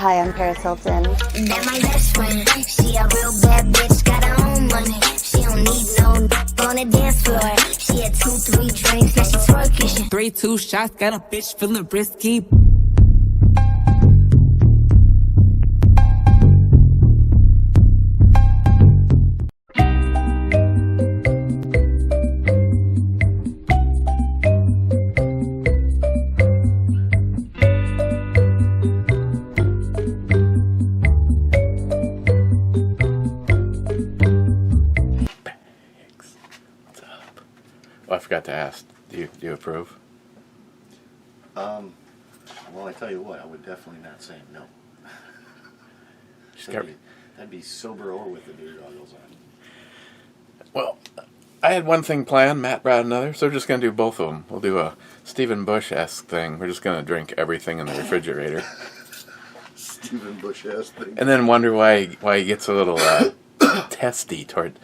high on Paris Hilton. That my best friend. She a real bad bitch, got her own money. She don't need no on the dance floor. She had 2-3 drinks, now she twerking. 3-2 shots, got a bitch feeling risky. Oh, I forgot to ask. Do you approve? Well, I tell you what, I would definitely not say no. That'd be sober or with the beer goggles on. Well, I had one thing planned. Matt brought another, so we're just going to do both of them. We'll do a Stephen Bush-esque thing. We're just going to drink everything in the refrigerator. Stephen Bush-esque thing. And then wonder why he gets a little testy toward,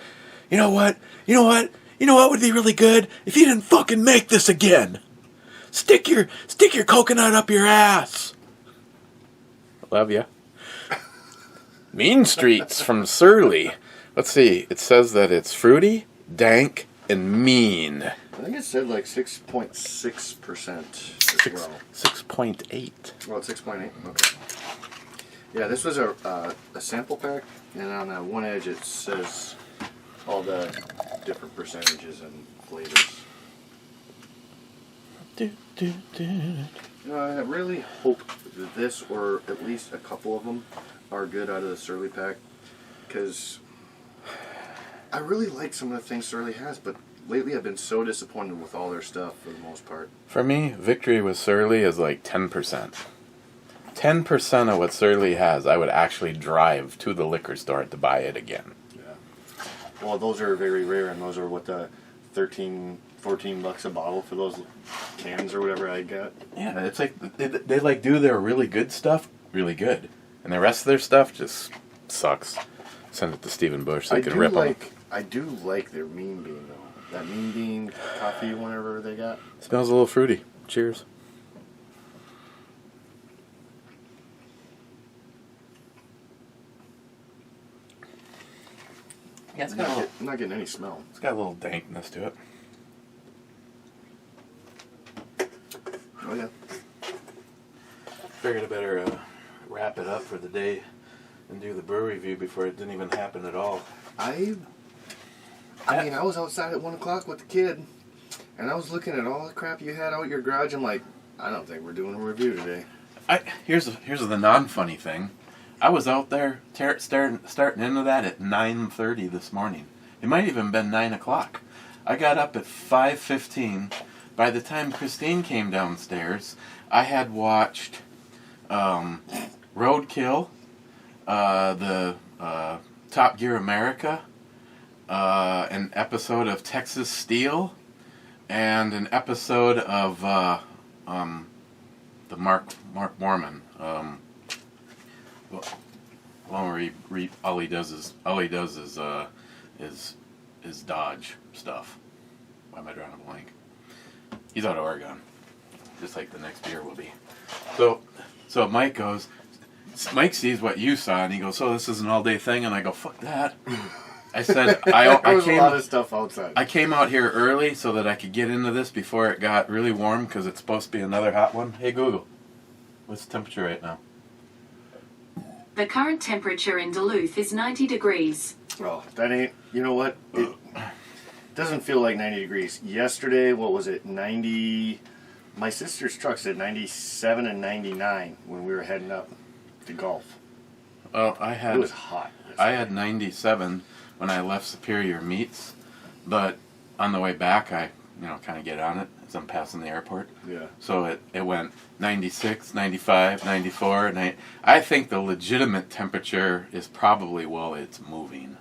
you know what? You know what would be really good? If you didn't fucking make this again. Stick your coconut up your ass. Love ya. Mean Streets from SURLY. Let's see. It says that it's fruity, dank, and mean. I think it said like 6.6% as well. 6.8. Well, 6.8. Okay. Yeah, this was a sample pack, and on that one edge it says all the different percentages and flavors. I really hope that this, or at least a couple of them, are good out of the SURLY pack, because I really like some of the things SURLY has, but lately I've been so disappointed with all their stuff for the most part. For me, victory with SURLY is like 10%. 10% of what SURLY has, I would actually drive to the liquor store to buy it again. Yeah. Well, those are very rare, and those are what, the $13, $14 a bottle for those cans or whatever I got. Yeah, it's like they like do their really good stuff really good, and the rest of their stuff just sucks. Send it to Stephen Bush so he can rip them. I do like their Mean Bean though. That Mean Bean coffee, whatever they got. Smells a little fruity. Cheers. Yeah, it's got I'm not getting any smell. It's got a little dankness to it. Oh yeah. Figured I better wrap it up for the day and do the brew review before it didn't even happen at all. I mean, I was outside at 1 o'clock with the kid, and I was looking at all the crap you had out your garage. I'm like, I don't think we're doing a review today. Here's the non-funny thing. I was out there starting into that at 9:30 this morning. It might even been 9 o'clock. I got up at 5:15. By the time Christine came downstairs, I had watched Roadkill, the Top Gear America, an episode of Texas Steel, and an episode of the Mark Mormon. One where all he does is dodge stuff. Why am I drawing a blank? He's out of Oregon, just like the next beer will be. So Mike sees what you saw, and he goes, "So this is an all-day thing?" And I go, "Fuck that." I said, there was a lot of stuff outside. I came out here early so that I could get into this before it got really warm, because it's supposed to be another hot one. Hey Google, what's the temperature right now? The current temperature in Duluth is 90 degrees. Oh, that ain't... You know what? It doesn't feel like 90 degrees. Yesterday, what was it? 90... My sister's truck said 97 and 99 when we were heading up to Gulf. Well, It was hot. I had 97 when I left Superior Meats, but on the way back, I kind of get on it as I'm passing the airport. Yeah. So it went 96, 95, 94. I think the legitimate temperature is probably while it's moving.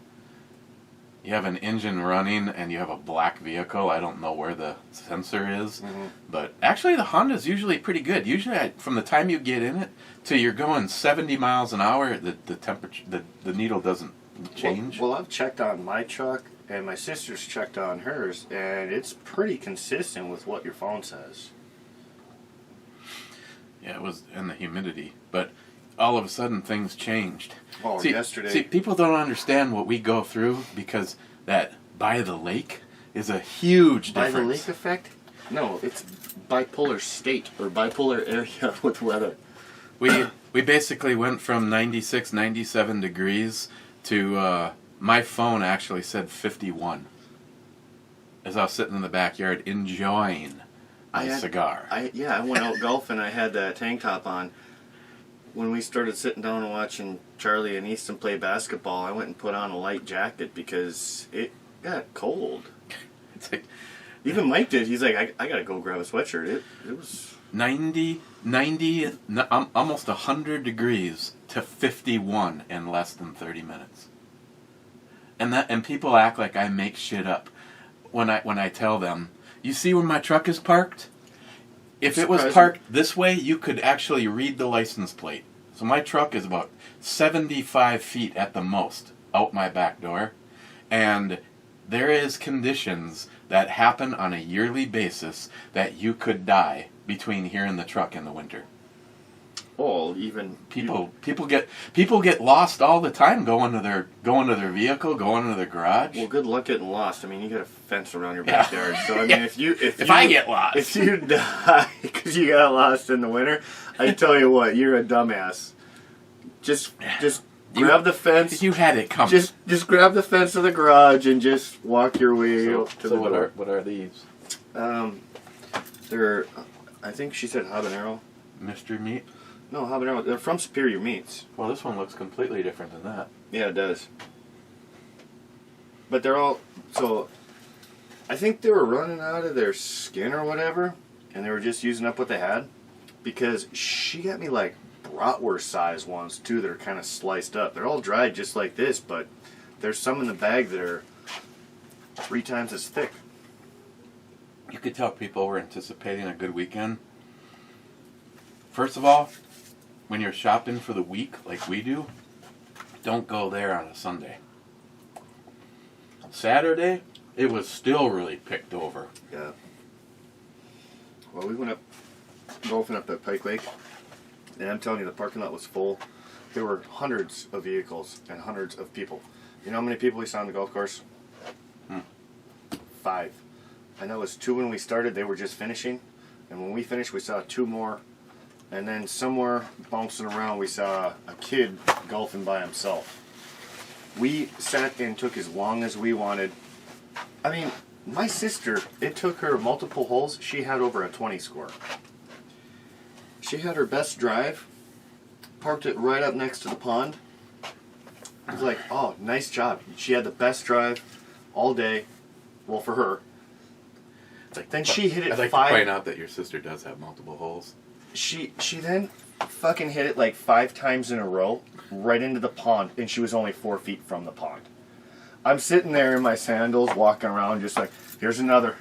You have an engine running and you have a black vehicle. I don't know where the sensor is, but actually the Honda's usually pretty good. Usually, from the time you get in it till you're going 70 miles an hour, the temperature, the needle doesn't change. Well, I've checked on my truck, and my sister's checked on hers, and it's pretty consistent with what your phone says. Yeah, it was in the humidity, but all of a sudden things changed. Oh, yesterday. See, people don't understand what we go through because that by the lake is a huge difference. By the lake effect? No, it's bipolar state or bipolar area with weather. We basically went from 96, 97 degrees to my phone actually said 51 as I was sitting in the backyard enjoying a cigar. I went out golfing. I had that tank top on. When we started sitting down and watching Charlie and Easton play basketball, I went and put on a light jacket because it got cold. It's like Even Mike did. He's like, I gotta go grab a sweatshirt. It was 90, almost 100 degrees to 51 in less than 30 minutes. And people act like I make shit up when I tell them, you see where my truck is parked? If it was parked this way, you could actually read the license plate. So my truck is about 75 feet at the most out my back door. And there is conditions that happen on a yearly basis that you could die between here and the truck in the winter. Oh, even People get lost all the time going to their vehicle, going to their garage. Well, good luck getting lost. I mean, you got a fence around your backyard, so I mean, if I get lost, if you die because you got lost in the winter, I tell you what, you're a dumbass. Just grab the fence. You had it coming. Just grab the fence of the garage and just walk your way to the door. What are these? They're, I think she said habanero. Mystery meat. No, habanero. They're from Superior Meats. Well, this one looks completely different than that. Yeah, it does. But they're all, so I think they were running out of their skin or whatever, and they were just using up what they had, because she got me like bratwurst size ones too that are kind of sliced up. They're all dried just like this, but there's some in the bag that are 3 times as thick. You could tell people were anticipating a good weekend. First of all, when you're shopping for the week like we do, don't go there on a Sunday. Saturday, it was still really picked over. Yeah. Well, we went up golfing up at Pike Lake, and I'm telling you, the parking lot was full. There were hundreds of vehicles and hundreds of people. You know how many people we saw on the golf course? 5. And that was 2 when we started. They were just finishing. And when we finished, we saw 2 more. And then somewhere bouncing around, we saw a kid golfing by himself. We sat and took as long as we wanted. I mean, my sister, it took her multiple holes. She had over a 20 score. She had her best drive, parked it right up next to the pond. I was like, oh, nice job. She had the best drive all day. Well, for her. Then she hit it 5. I'd like to point out that your sister does have multiple holes. She then fucking hit it like 5 times in a row right into the pond, and she was only 4 feet from the pond. I'm sitting there in my sandals walking around just like, here's another.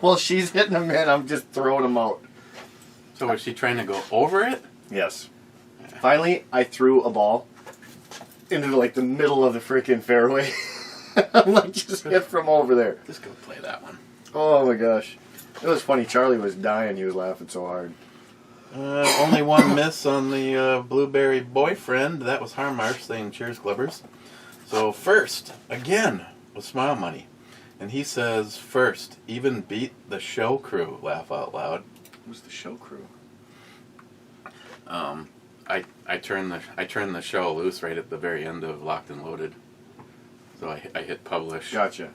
Well, she's hitting them in, I'm just throwing them out. So was she trying to go over it? Yes. Finally, I threw a ball into like the middle of the freaking fairway. I'm like, just hit from over there. Just go play that one. Oh my gosh. It was funny. Charlie was dying. He was laughing so hard. Only one miss on the Blueberry Boyfriend. That was Harmarsh saying cheers, Clubbers. So first, again, with Smile Money. And he says, first, even beat the show crew, laugh out loud. Who's the show crew? I turned the show loose right at the very end of Locked and Loaded. So I hit publish. Gotcha.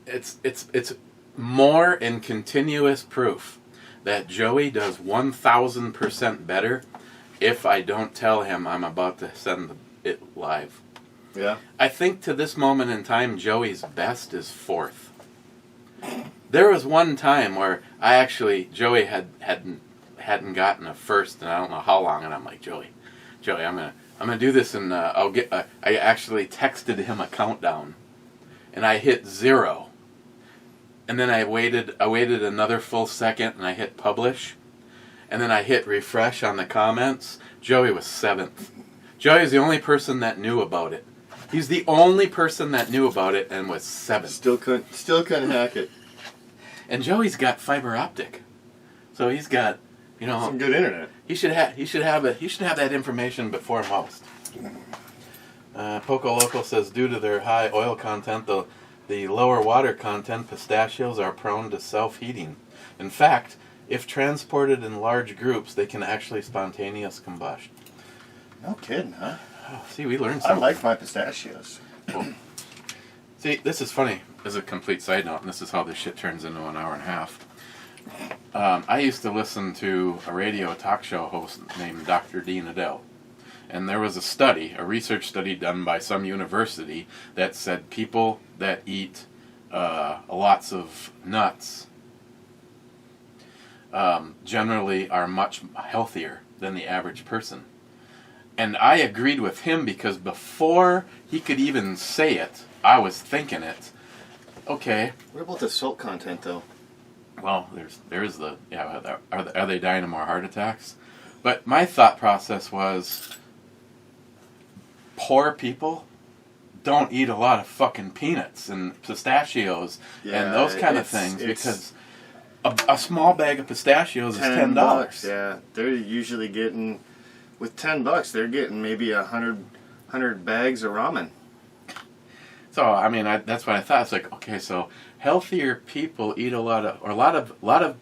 It's more in continuous proof that Joey does 1,000% better if I don't tell him I'm about to send it live. Yeah. I think to this moment in time, Joey's best is 4th. There was one time where Joey hadn't gotten a first, and I don't know how long, and I'm like, Joey, I'm gonna do this, and I actually texted him a countdown, and I hit 0. And then I waited another full second, and I hit publish. And then I hit refresh on the comments. Joey was 7th. Joey's the only person that knew about it. He's the only person that knew about it and was 7th. Still couldn't hack it. And Joey's got fiber optic. So he's got, some good internet. He should have that information before most. Poco Local says due to their high oil content, the lower water content, pistachios are prone to self-heating. In fact, if transported in large groups, they can actually spontaneous combust. No kidding, huh? Oh, see, we learned I something. like my pistachios. Cool. See, this is funny as a complete side note, and this is how this shit turns into an hour and a half. I used to listen to a radio talk show host named Dr. Dean Adele. And there was a research study done by some university that said people that eat lots of nuts generally are much healthier than the average person. And I agreed with him because before he could even say it, I was thinking it. Okay. What about the salt content, though? Well, there's the are they dying of more heart attacks? But my thought process was, poor people don't eat a lot of fucking peanuts and pistachios and those kind of things because a small bag of pistachios is $10. Yeah, they're usually getting, with $10, they're getting maybe 100 bags of ramen. So I mean, that's what I thought. It's like, okay, so healthier people eat a lot of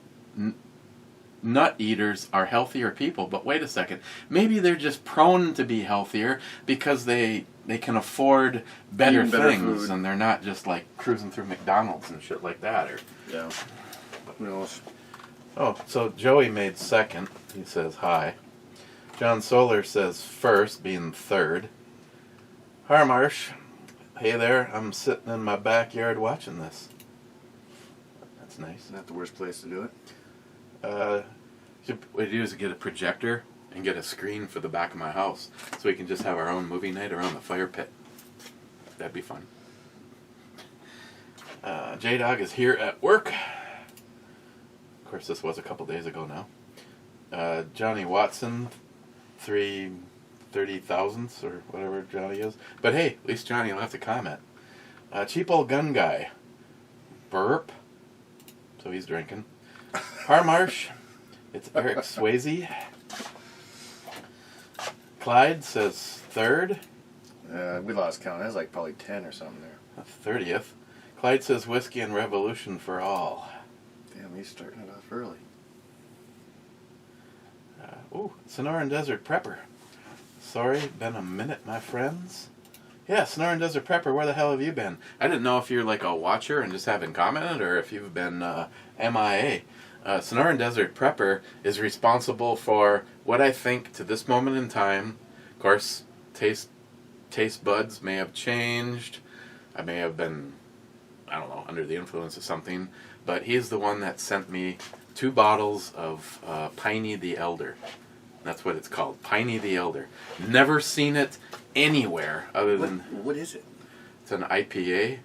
nut eaters are healthier people. But wait a second, maybe they're just prone to be healthier because they can afford better things food. and they're not just like cruising through McDonald's and shit like that. Or Yeah. Who knows? oh, so Joey made second. He says hi. John Solar says first, being third. Harmarsh. Hey there, I'm sitting in my backyard watching this. That's nice. Not the worst place to do it. What we do is get a projector and get a screen for the back of my house so we can just have our own movie night around the fire pit. That'd be fun. J-Dog is here at work. Of course, this was a couple days ago now. Johnny Watson, 330 thousandths or whatever Johnny is. But hey, at least Johnny will have to comment. Cheap old gun guy. Burp. So he's drinking. Harmarsh. It's Eric Swayze. Clyde says third. We lost count. That's like probably 10 or something there. 30th. Clyde says whiskey and revolution for all. Damn, he's starting it off early. Sonoran Desert Prepper. Sorry, been a minute, my friends. Yeah, Sonoran Desert Prepper, where the hell have you been? I didn't know if you're like a watcher and just haven't commented or if you've been MIA. Sonoran Desert Prepper is responsible for what I think to this moment in time. Of course, taste buds may have changed. I may have been, I don't know, under the influence of something. But he's the one that sent me 2 bottles of Piney the Elder. That's what it's called, Piney the Elder. Never seen it anywhere other than... What is it? It's an IPA,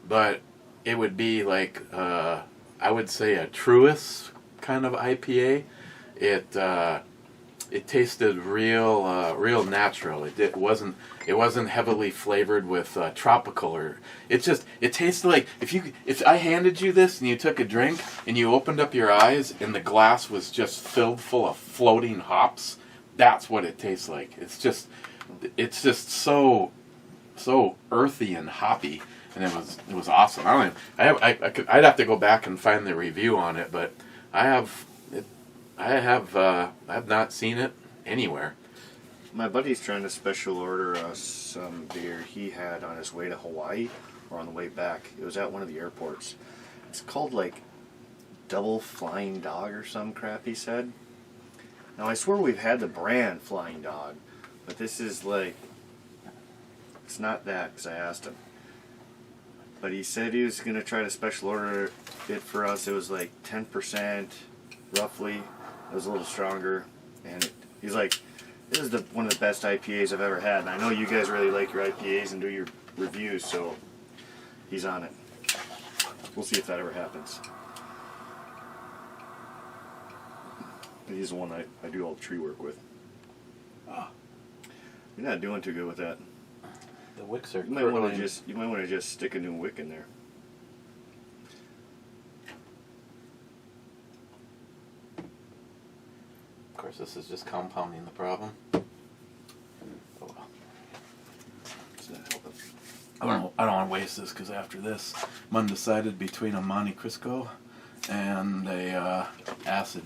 but it would be like, I would say a Truist kind of IPA. It tasted real natural. It wasn't heavily flavored with tropical or it tasted like if I handed you this and you took a drink and you opened up your eyes and the glass was just filled full of floating hops. That's what it tastes like. It's just so earthy and hoppy, and it was awesome. I'd have to go back and find the review on it, but I have not seen it anywhere. My buddy's trying to special order us some beer he had on his way to Hawaii or on the way back. It was at one of the airports. It's called like Double Flying Dog or some crap, he said. Now I swear we've had the brand Flying Dog, but this is like, it's not that because I asked him. But he said he was going to try to special order it for us. It was like 10% roughly. It was a little stronger. And he's like, this is one of the best IPAs I've ever had. And I know you guys really like your IPAs and do your reviews, so he's on it. We'll see if that ever happens. But he's the one I do all the tree work with. You're not doing too good with that. The wicks are. You might want to just stick a new wick in there. Of course, course, this is just compounding the problem. Oh well. It's not helping. I don't want to waste this because after this, I'm undecided between a Monte Cristo and a acid.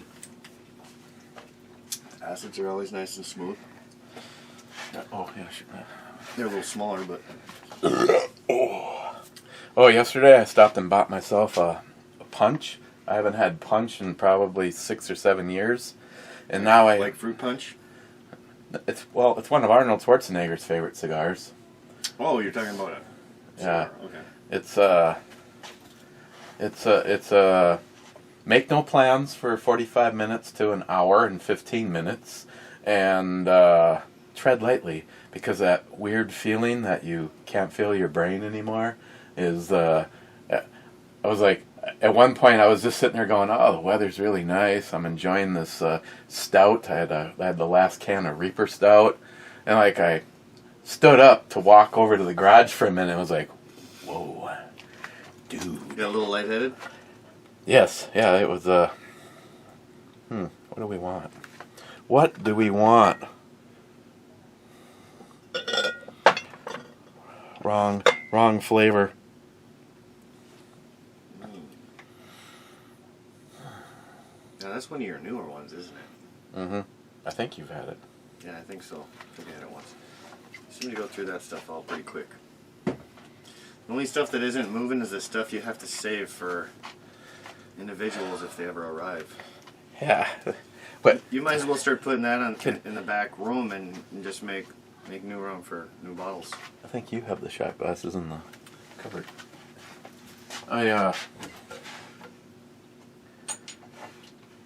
Acids are always nice and smooth. Oh yeah, sure. They're a little smaller, but Oh, yesterday I stopped and bought myself a punch. I haven't had punch in probably 6 or 7 years, and now I like fruit punch. It's one of Arnold Schwarzenegger's favorite cigars. Oh, you're talking about it. Yeah. Okay. It's make no plans for 45 minutes to an hour and 15 minutes, and tread lightly, because that weird feeling that you can't feel your brain anymore is. I was like, at one point I was just sitting there going, "Oh, the weather's really nice. I'm enjoying this stout. I had the last can of Reaper Stout, and like I stood up to walk over to the garage for a minute. And was like, whoa, dude. You got a little lightheaded? Yes, yeah, it was, what do we want? What do we want? Wrong flavor. Now, that's one of your newer ones, isn't it? Mm-hmm. I think you've had it. Yeah, I think so. I think I had it once. You seem to go through that stuff all pretty quick. The only stuff that isn't moving is the stuff you have to save for individuals if they ever arrive. Yeah, but You might as well start putting that on in the back room and just make new room for new bottles. I think you have the shot glasses in the cupboard.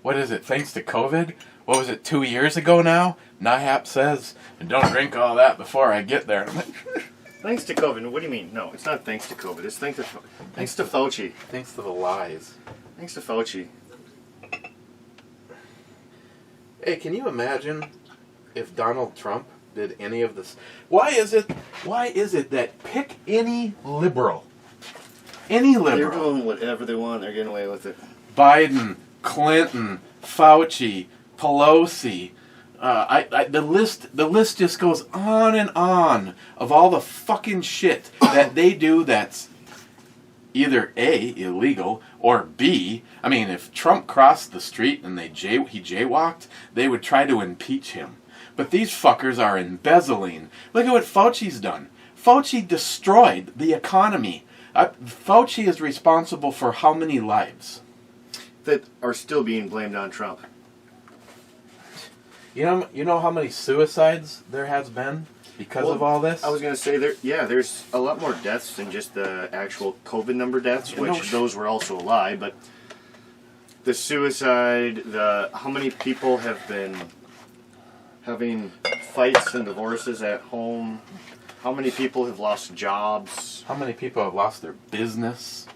What is it? Thanks to COVID? What was it, 2 years ago now? NIHAP says, and don't drink all that before I get there. Thanks to COVID. What do you mean? No, it's not thanks to COVID. It's thanks to Fauci. Thanks to the lies. Thanks to Fauci. Hey, can you imagine if Donald Trump did any of this? Why is it that pick any liberal? Any They're liberal. doing whatever they want. They're getting away with it. Biden, Clinton, Fauci, Pelosi. The list just goes on and on of all the fucking shit that they do that's either A, illegal, or B, I mean, if Trump crossed the street and he jaywalked, they would try to impeach him. But these fuckers are embezzling. Look at what Fauci's done. Fauci destroyed the economy. Fauci is responsible for how many lives? That are still being blamed on Trump. You know how many suicides there has been because of all this? I was going to say, there's a lot more deaths than just the actual COVID number deaths, which those were also a lie, but the suicide, how many people have been having fights and divorces at home, how many people have lost jobs. How many people have lost their business?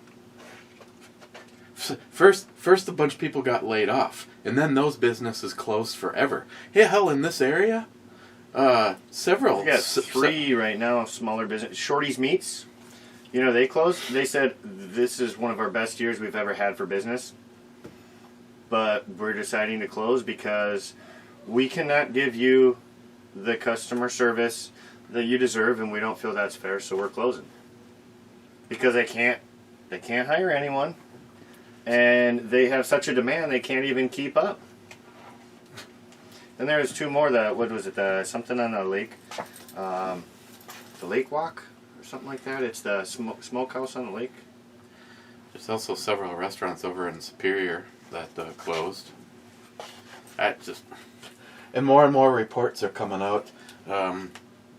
First a bunch of people got laid off, and then those businesses closed forever. Hey, hell, in this area, several. We got three right now, smaller business. Shorty's Meats, they closed. They said, this is one of our best years we've ever had for business, but we're deciding to close because we cannot give you the customer service that you deserve, and we don't feel that's fair, so we're closing. Because they can't hire anyone. And they have such a demand they can't even keep up. And there's two more what was it, something on the lake, the Lake Walk or something like that. It's the smokehouse on the lake. There's also several restaurants over in Superior that closed. And more reports are coming out.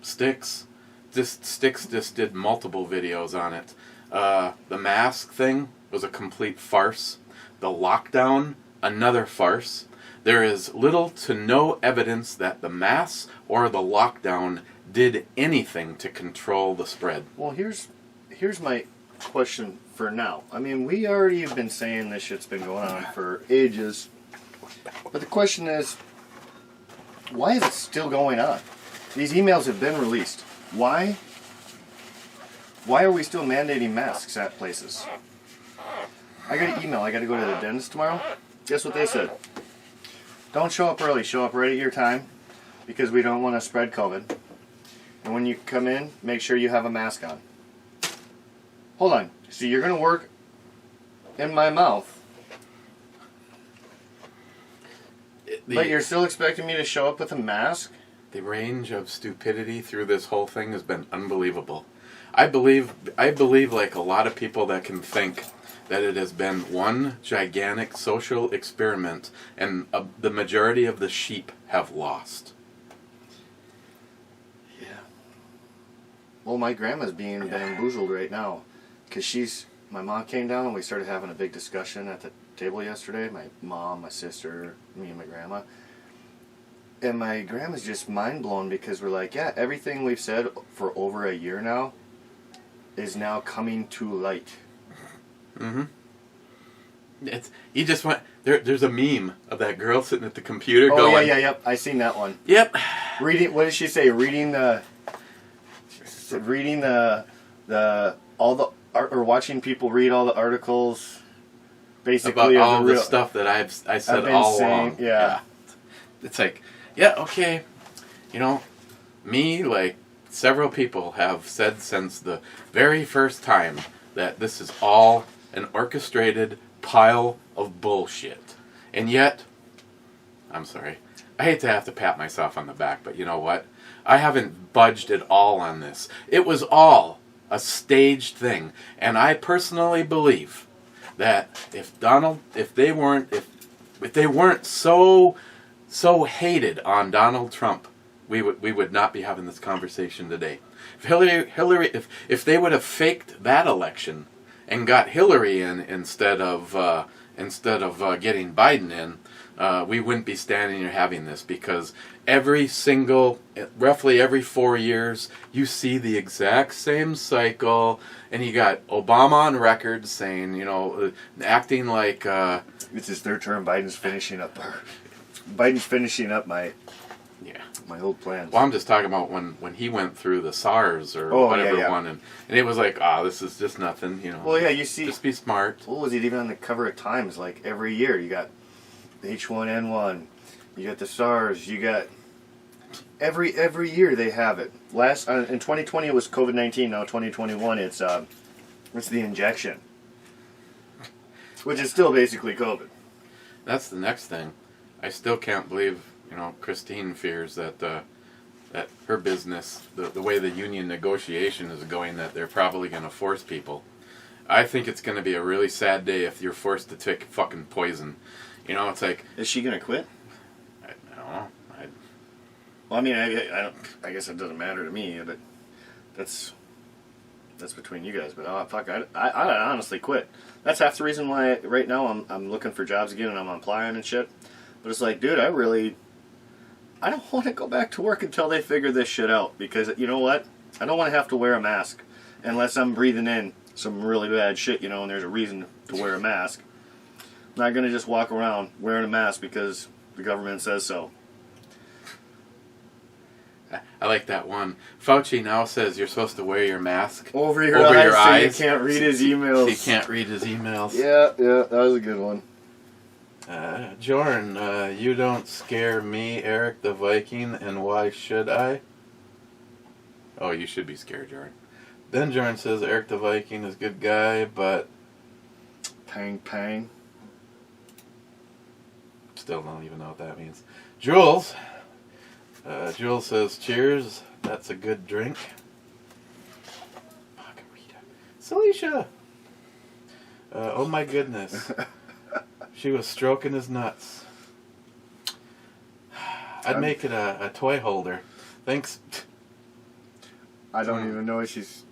Styx just did multiple videos on it. The mask thing was a complete farce. The lockdown, another farce. There is little to no evidence that the mask or the lockdown did anything to control the spread. Well, here's my question for now. I mean, we already have been saying this shit's been going on for ages. But the question is, why is it still going on? These emails have been released. Why are we still mandating masks at places? I got an email. I got to go to the dentist tomorrow. Guess what they said? don't show up early. Show up right at your time because we don't want to spread COVID. And when you come in, make sure you have a mask on. Hold on. So you're going to work in my mouth, but you're still expecting me to show up with a mask? The range of stupidity through this whole thing has been unbelievable. I believe like a lot of people that can think that it has been one gigantic social experiment and the majority of the sheep have lost. Yeah. Well, my grandma's being bamboozled right now because my mom came down and we started having a big discussion at the table yesterday. My mom, my sister, me and my grandma. And my grandma's just mind blown because we're like, yeah, everything we've said for over a year now is now coming to light. Mm-hmm. You just went there's a meme of that girl sitting at the computer going. Yep. I seen that one. Yep. Reading, what did she say? Reading the all the art, or watching people read all the articles, basically about all the stuff that I said all along. Yeah. It's like, yeah, okay, me, like several people have said since the very first time that this is all an orchestrated pile of bullshit. And yet, I'm sorry, I hate to have to pat myself on the back, but you know what? I haven't budged at all on this. It was all a staged thing. And I personally believe that if they weren't so hated on Donald Trump, we would not be having this conversation today. If Hillary, if they would have faked that election and got Hillary in instead of getting Biden in, we wouldn't be standing here having this, because roughly every 4 years, you see the exact same cycle, and you got Obama on record saying, acting like it's his third term. Biden's finishing up my old plans. Well, I'm just talking about when he went through the SARS or whatever one, and it was like, this is just nothing, Well, yeah, you see, just be smart. What was it even on the cover of Times? Like every year, you got H1N1, you got the SARS, you got every year they have it. In 2020 it was COVID-19. Now 2021 it's the injection, which is still basically COVID. That's the next thing. I still can't believe, Christine fears that that her business, the way the union negotiation is going, that they're probably going to force people. I think it's going to be a really sad day if you're forced to take fucking poison. It's like... Is she going to quit? I don't know. Well, I mean, I guess it doesn't matter to me, but that's between you guys. But I'd honestly quit. That's half the reason why right now I'm looking for jobs again and I'm applying and shit. But it's like, dude, I don't want to go back to work until they figure this shit out, because you know what? I don't want to have to wear a mask unless I'm breathing in some really bad shit, and there's a reason to wear a mask. I'm not going to just walk around wearing a mask because the government says so. I like that one. Fauci now says you're supposed to wear your mask over your eyes. So you can't read his emails. So you can't read his emails. Yeah, that was a good one. Jordan, you don't scare me, Eric the Viking, and why should I? Oh, you should be scared, Jordan. Then Jordan says Eric the Viking is a good guy, but... Pang. Still don't even know what that means. Jules says, cheers, that's a good drink. Margarita. Celicia! Oh my goodness. She was stroking his nuts. I'd make it a toy holder. Thanks. I don't even know what she's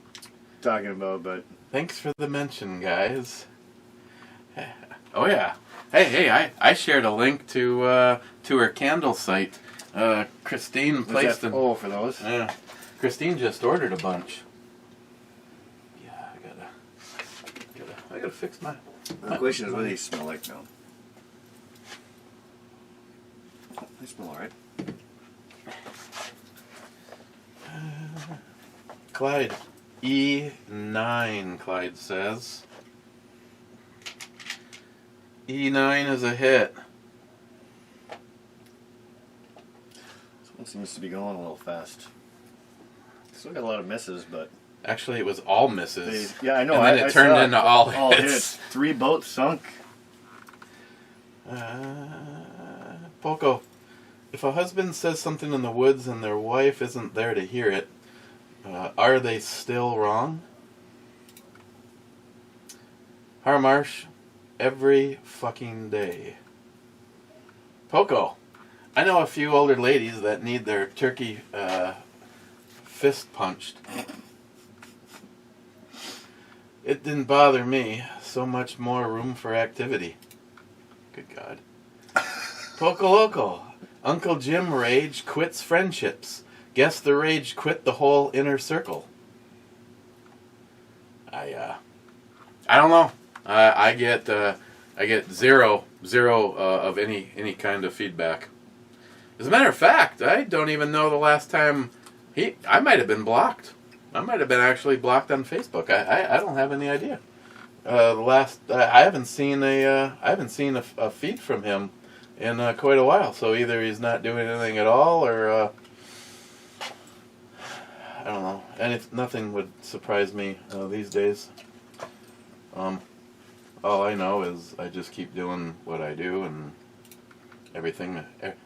talking about, but... Thanks for the mention, guys. Oh yeah. Hey, I shared a link to her candle site. Christine placed them. Oh, for those? Yeah. Christine just ordered a bunch. Yeah, I gotta fix my... The question is, what do they smell like now? Oh, they smell alright. Clyde. E9, Clyde says. E9 is a hit. Seems to be going a little fast. Still got a lot of misses, but Actually, it was all misses. yeah, I know. And then it turned into all hits. 3 boats sunk. Poco, if a husband says something in the woods and their wife isn't there to hear it, are they still wrong? Harmarsh, every fucking day. Poco, I know a few older ladies that need their turkey fist punched. It didn't bother me. So much more room for activity. Good God. Poco Loco. Uncle Jim rage quits friendships. Guess the rage quit the whole inner circle. I don't know. I get zero of any kind of feedback. As a matter of fact, I don't even know the last time I might have been blocked. I might have been actually blocked on Facebook. I don't have any idea. I haven't seen a feed from him in quite a while. So either he's not doing anything at all, or I don't know. And nothing would surprise me these days. All I know is I just keep doing what I do, and everything.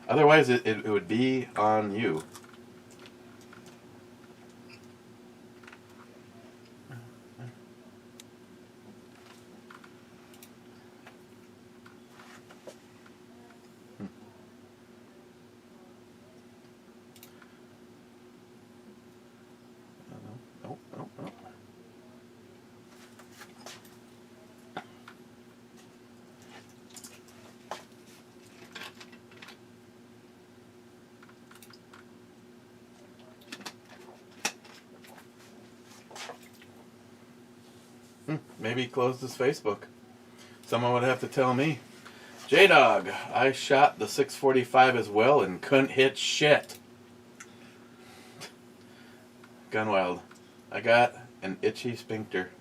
Otherwise, it would be on you. Maybe he closed his Facebook. Someone would have to tell me. J-Dog, I shot the 645 as well and couldn't hit shit. Gunwild, I got an itchy sphincter.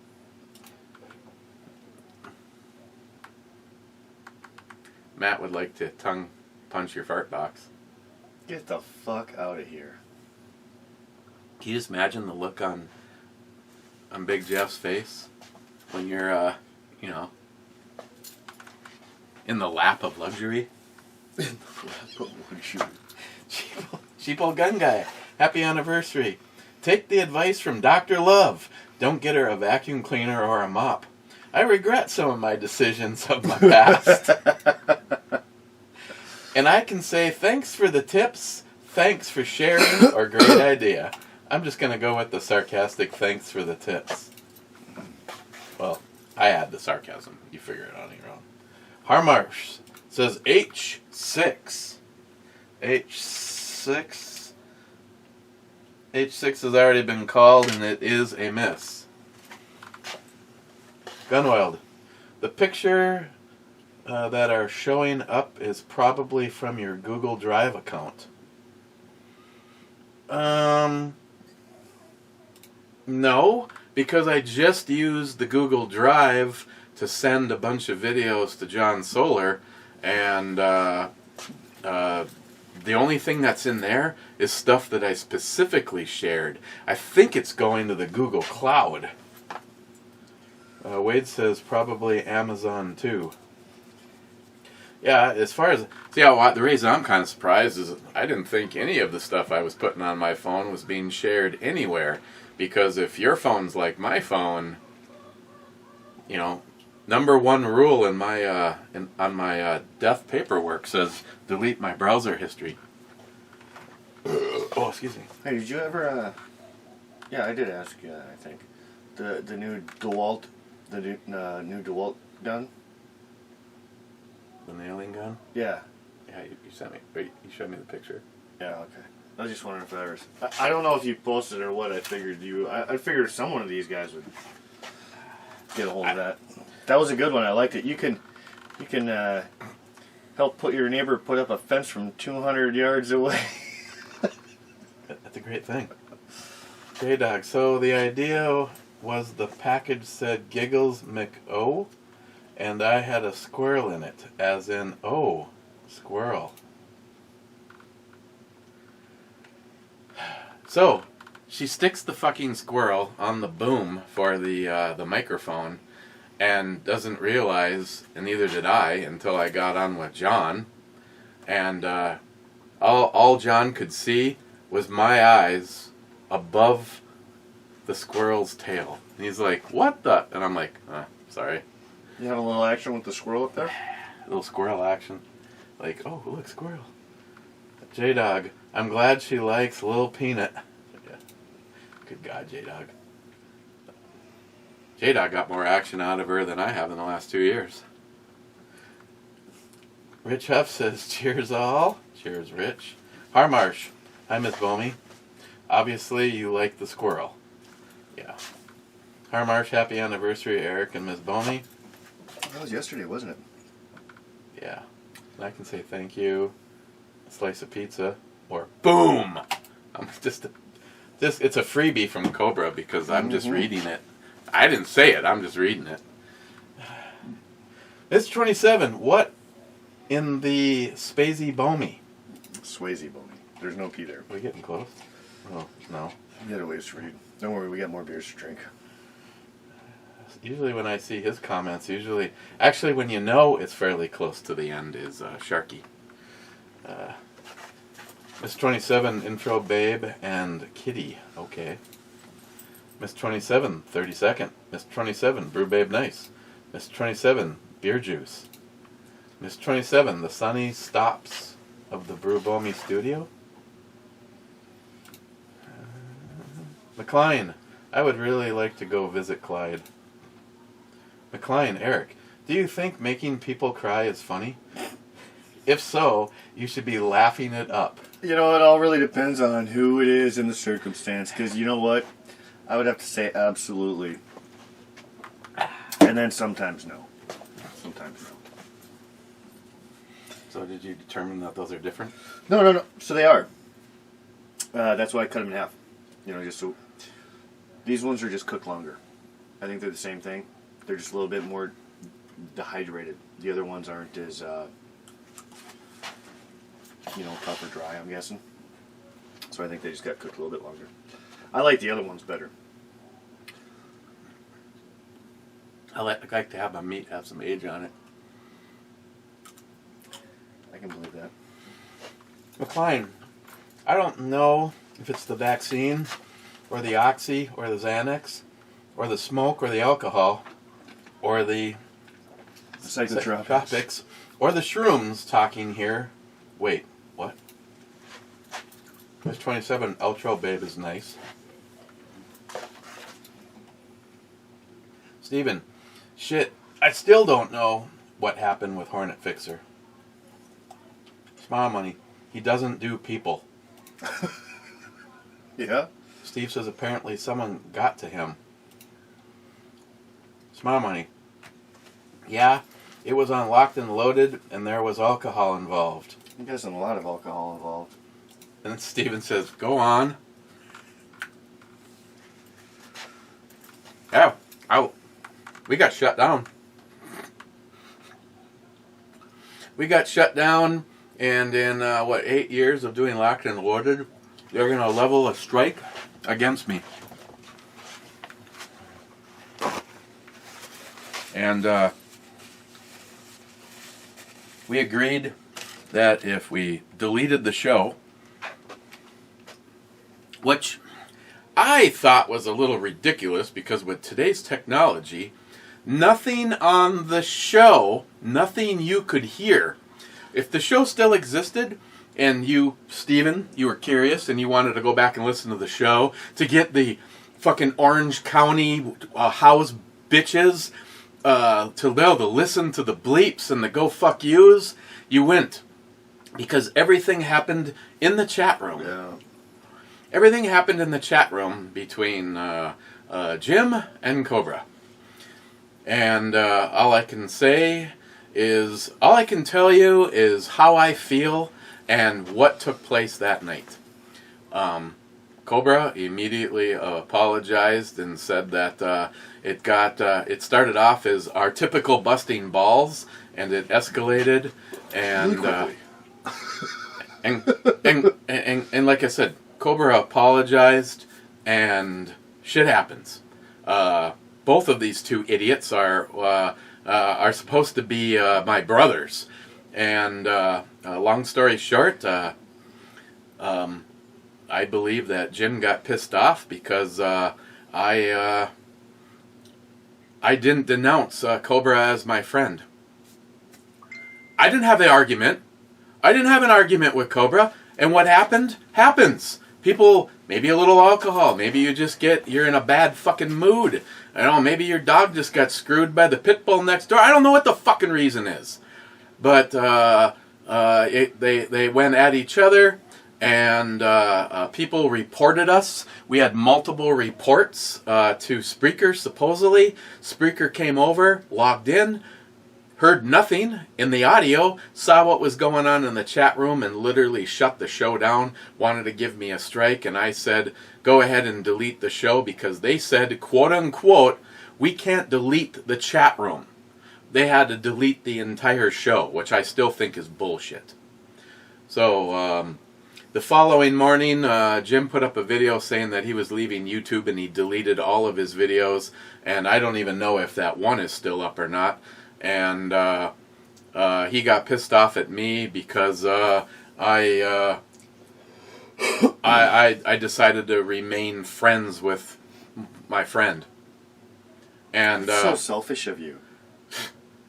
Matt would like to tongue punch your fart box. Get the fuck out of here. Can you just imagine the look on Big Jeff's face when you're, in the lap of luxury? Sheeple Gun Guy, happy anniversary. Take the advice from Dr. Love. Don't get her a vacuum cleaner or a mop. I regret some of my decisions of my past. And I can say thanks for the tips, thanks for sharing, or great idea. I'm just going to go with the sarcastic thanks for the tips. Well, I add the sarcasm. You figure it out on your own. Harmarsh says H6. H6 has already been called, and it is a miss. Gunwild, the picture that are showing up is probably from your Google Drive account. No, because I just used the Google Drive to send a bunch of videos to John Solar, and the only thing that's in there is stuff that I specifically shared. I think it's going to the Google Cloud. Wade says probably Amazon too. Yeah, as far as... the reason I'm kind of surprised is I didn't think any of the stuff I was putting on my phone was being shared anywhere. Because if your phone's like my phone, number one rule in my on my death paperwork says delete my browser history. Oh, excuse me. Hey, did you ever? Yeah, I did ask you. I think the new DeWalt, new DeWalt gun. The nailing gun. Yeah. Yeah, you sent me. Wait, you showed me the picture. Yeah. Okay. I was just wondering if there was... I don't know if you posted or what. I figured someone of these guys would get a hold of that. That was a good one. I liked it. You can help your neighbor put up a fence from 200 yards away. That's a great thing. J-Dog, so the idea was the package said Giggles McO, and I had a squirrel in it, as in, oh, squirrel. So, she sticks the fucking squirrel on the boom for the microphone and doesn't realize, and neither did I until I got on with John. And all John could see was my eyes above the squirrel's tail. And he's like, what the? And I'm like, sorry. You have a little action with the squirrel up there? A little squirrel action. Like, oh, look, squirrel. J-Dog, I'm glad she likes Lil Peanut. Yeah. Good God, J-Dog. J-Dog got more action out of her than I have in the last 2 years. Rich Huff says, cheers all. Cheers, Rich. Harmarsh, hi, Miss Bomey. Obviously, you like the squirrel. Yeah. Harmarsh, happy anniversary, Eric and Miss Bomey. That was yesterday, wasn't it? Yeah. And I can say thank you, a slice of pizza, or boom! I'm just it's a freebie from Cobra because I'm just reading it. I didn't say it, I'm just reading it. It's 27. What in the Spacey Bomey? Swayze Boney. There's no P there. Are we getting close? Oh, no. You got a ways to read. Don't worry, we got more beers to drink. Usually when I see his comments, actually when you know it's fairly close to the end is Sharky. Miss 27, intro babe and kitty. Okay. Miss 27, 32nd. Miss 27, brew babe nice. Miss 27, beer juice. Miss 27, the sunny stops of the Brew Bomey studio. McLean, I would really like to go visit Clyde. McLean, Eric, do you think making people cry is funny? If so, you should be laughing it up. You know, it all really depends on who it is and the circumstance, because you know what? I would have to say absolutely. And then sometimes no. Sometimes no. So did you determine that those are different? No. So they are. That's why I cut them in half. You know, just so... These ones are just cooked longer. I think they're the same thing. They're just a little bit more dehydrated. The other ones aren't as, tough or dry, I'm guessing. So I think they just got cooked a little bit longer. I like the other ones better. I like to have my meat have some age on it. I can believe that. McLean, I don't know if it's the vaccine, or the Oxy, or the Xanax, or the smoke, or the alcohol, or the psychotropics, or the shrooms talking here. Wait, what? Miss 27, outro babe is nice. Steven, shit, I still don't know what happened with Hornet Fixer. Smile money, he doesn't do people. Yeah? Steve says apparently someone got to him. Smile money. Yeah, it was on Locked and Loaded, and there was alcohol involved. I guess a lot of alcohol involved. And then Steven says, go on. Yeah, we got shut down. We got shut down, and in, 8 years of doing Locked and Loaded, they're going to level a strike against me. And we agreed that if we deleted the show, which I thought was a little ridiculous because with today's technology, nothing on the show, nothing you could hear. If the show still existed and you, Steven, you were curious and you wanted to go back and listen to the show to get the fucking Orange County house bitches to be able to listen to the bleeps and the go fuck yous, you went. Because everything happened in the chat room. Yeah. Everything happened in the chat room between Jim and Cobra. And all I can tell you is how I feel and what took place that night. Cobra immediately apologized and said that it started off as our typical busting balls, and it escalated, and Really quickly. and like I said, Cobra apologized, and shit happens. Both of these two idiots are supposed to be my brothers, and long story short, I believe that Jim got pissed off because I didn't denounce Cobra as my friend. I didn't have the argument. I didn't have an argument with Cobra, and what happened happens. People, maybe a little alcohol, maybe you're in a bad fucking mood. I don't know, maybe your dog just got screwed by the pit bull next door. I don't know what the fucking reason is. But they went at each other, and people reported us. We had multiple reports to Spreaker, supposedly. Spreaker came over, logged in, heard nothing in the audio, saw what was going on in the chat room, and literally shut the show down, wanted to give me a strike, and I said, go ahead and delete the show, because they said, quote unquote, we can't delete the chat room. They had to delete the entire show, which I still think is bullshit. So, the following morning, Jim put up a video saying that he was leaving YouTube and he deleted all of his videos, and I don't even know if that one is still up or not. And he got pissed off at me because I decided to remain friends with my friend. And That's so selfish of you.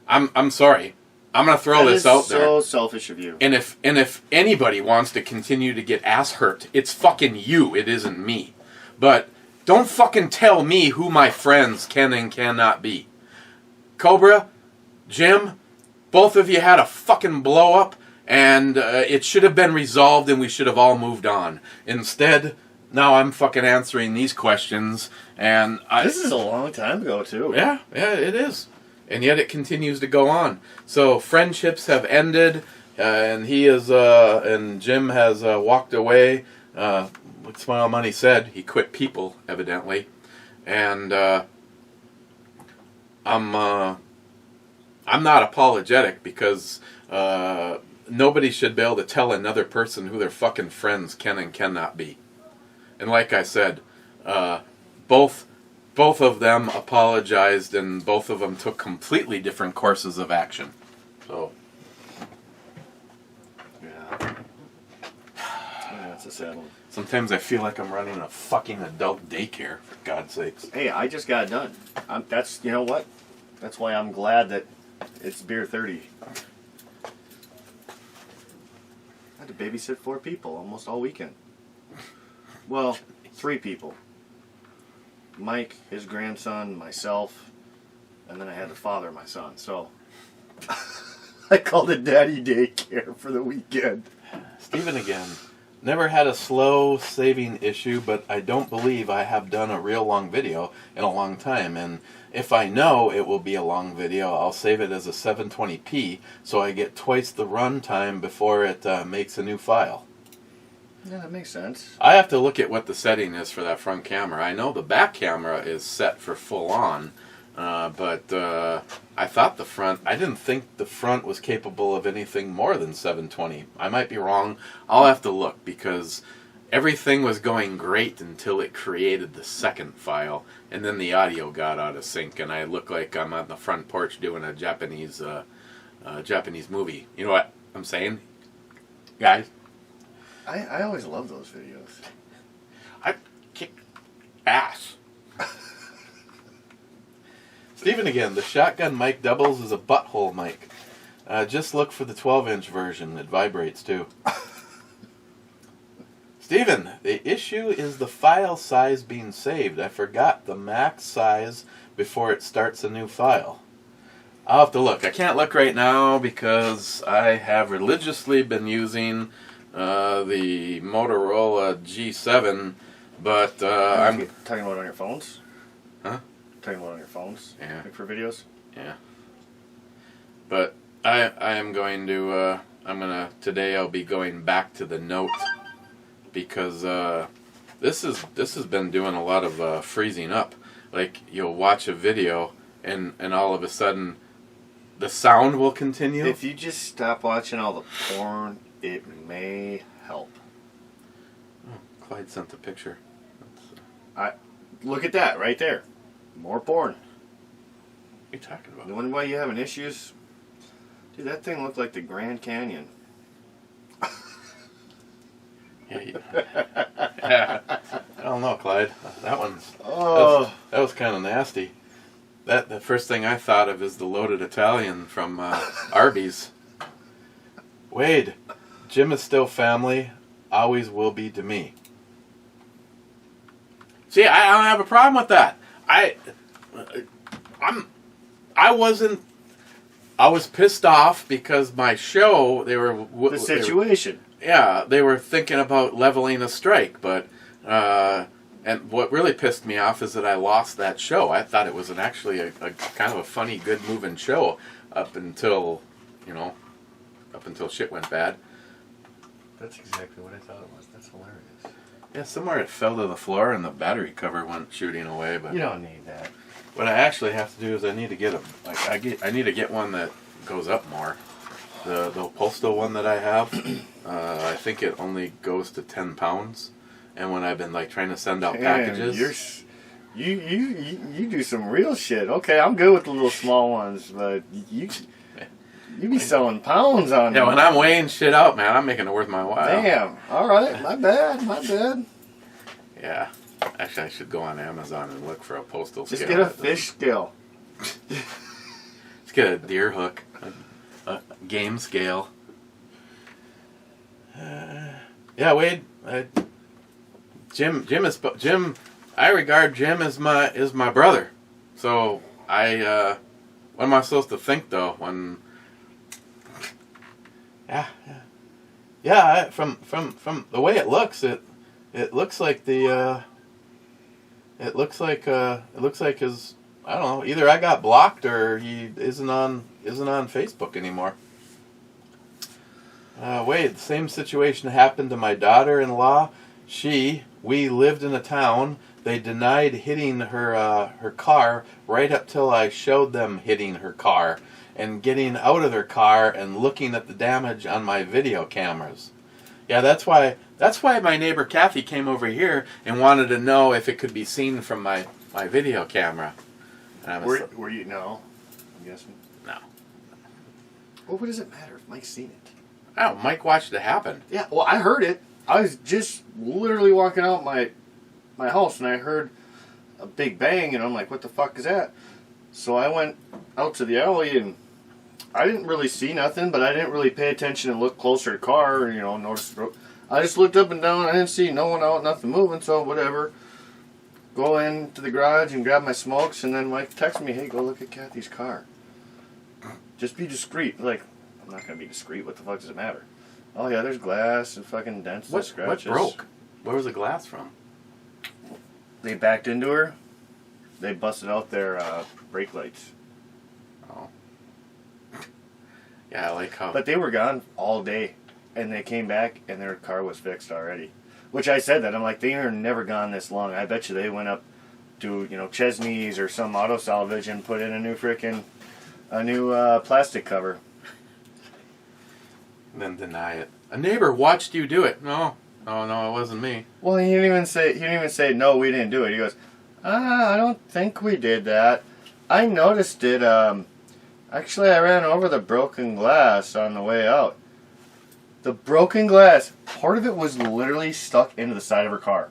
I'm sorry. I'm gonna throw this out there. So selfish of you. And if anybody wants to continue to get ass hurt, it's fucking you. It isn't me. But don't fucking tell me who my friends can and cannot be. Cobra, Jim, both of you had a fucking blow up, and it should have been resolved, and we should have all moved on. Instead, now I'm fucking answering these questions, and this is a long time ago too. Yeah, it is. And yet it continues to go on. So friendships have ended, and and Jim has walked away. Like Smile Money said, he quit people, evidently. And I'm not apologetic, because nobody should be able to tell another person who their fucking friends can and cannot be. And like I said, both of them apologized, and both of them took completely different courses of action. So, yeah, that's a sad one. Sometimes I feel like I'm running a fucking adult daycare, for God's sakes. Hey, I just got it done. You know what? That's why I'm glad that it's beer 30. I had to babysit 4 people almost all weekend. Well, 3 people. Mike, his grandson, myself, and then I had to father my son. So I called it Daddy Daycare for the weekend. Steven again. Never had a slow saving issue, but I don't believe I have done a real long video in a long time. And if I know it will be a long video, I'll save it as a 720p, so I get twice the run time before it makes a new file. Yeah, that makes sense. I have to look at what the setting is for that front camera. I know the back camera is set for full on, but I thought I didn't think the front was capable of anything more than 720. I might be wrong. I'll have to look, because everything was going great until it created the second file, and then the audio got out of sync, and I look like I'm on the front porch doing a Japanese movie. You know what I'm saying, guys? I always love those videos. I kick ass. Steven again, the shotgun mic doubles as a butthole mic. Just look for the 12-inch version. It vibrates too. Steven, the issue is the file size being saved. I forgot the max size before it starts a new file. I'll have to look. I can't look right now because I have religiously been using the Motorola G7, but I'm talking about on your phones. Huh? Talking about on your phones. Yeah. Like for videos. Yeah. But I am going to today I'll be going back to the Note, because this has been doing a lot of freezing up. Like, you'll watch a video and all of a sudden the sound will continue. If you just stop watching all the porn, it may help. Oh, Clyde sent the picture. Look at that right there. More porn. What are you talking about? The one why you having issues? Dude, that thing looked like the Grand Canyon. Yeah. I don't know, Clyde. That one's Oh. that was kind of nasty. The first thing I thought of is the loaded Italian from Arby's. Wade, Jim is still family, always will be to me. See, I don't have a problem with that. I was pissed off because my show The situation. They were thinking about leveling a strike, but and what really pissed me off is that I lost that show. I thought it was actually a kind of a funny, good moving show up until shit went bad. That's exactly what I thought it was. That's hilarious. Yeah, somewhere it fell to the floor and the battery cover went shooting away. But You don't need that. what I actually have to do is I need to get I need to get one that goes up more. The postal one that I have, I think it only goes to 10 pounds. And when I've been trying to send out packages, you do some real shit. Okay, I'm good with the little small ones, but you be selling pounds on them. when I'm weighing shit out, man, I'm making it worth my while. Damn. All right, my bad. Yeah. Actually, I should go on Amazon and look for a postal scale. Just get a fish scale. Just get a deer hook, a game scale. Yeah, Wade. Jim. I regard Jim as my brother. So what am I supposed to think though when? Yeah. From the way it looks, it looks like it looks like his. I don't know. Either I got blocked or he isn't on Facebook anymore. Wait, the same situation happened to my daughter-in-law. We lived in a town. They denied hitting her car right up till I showed them hitting her car and getting out of their car and looking at the damage on my video cameras. Yeah, that's why my neighbor Kathy came over here and wanted to know if it could be seen from my video camera. Were you? No. I'm guessing. No. Well, what does it matter if Mike's seen it? Oh, Mike watched it happen. Yeah, well, I heard it. I was just literally walking out my house, and I heard a big bang, and I'm like, what the fuck is that? So I went out to the alley, and I didn't really see nothing, but I didn't really pay attention and look closer to the car, and, notice the road. I just looked up and down, I didn't see no one out, nothing moving, so whatever. Go into the garage and grab my smokes, and then Mike texted me, hey, go look at Kathy's car. Just be discreet. Like, I'm not going to be discreet. What the fuck does it matter? Oh, yeah, there's glass and fucking dents and scratches. What broke? Where was the glass from? They backed into her. They busted out their brake lights. Oh. Yeah, I like how... But they were gone all day, and they came back, and their car was fixed already. Which I said that. I'm like, they are never gone this long. I bet you they went up to, Chesney's or some auto salvage and put in a new plastic cover. And then deny it. A neighbor watched you do it. No, it wasn't me. Well, he didn't even say no, we didn't do it. He goes, I don't think we did that. I noticed it. Actually, I ran over the broken glass on the way out. The broken glass, part of it was literally stuck into the side of her car,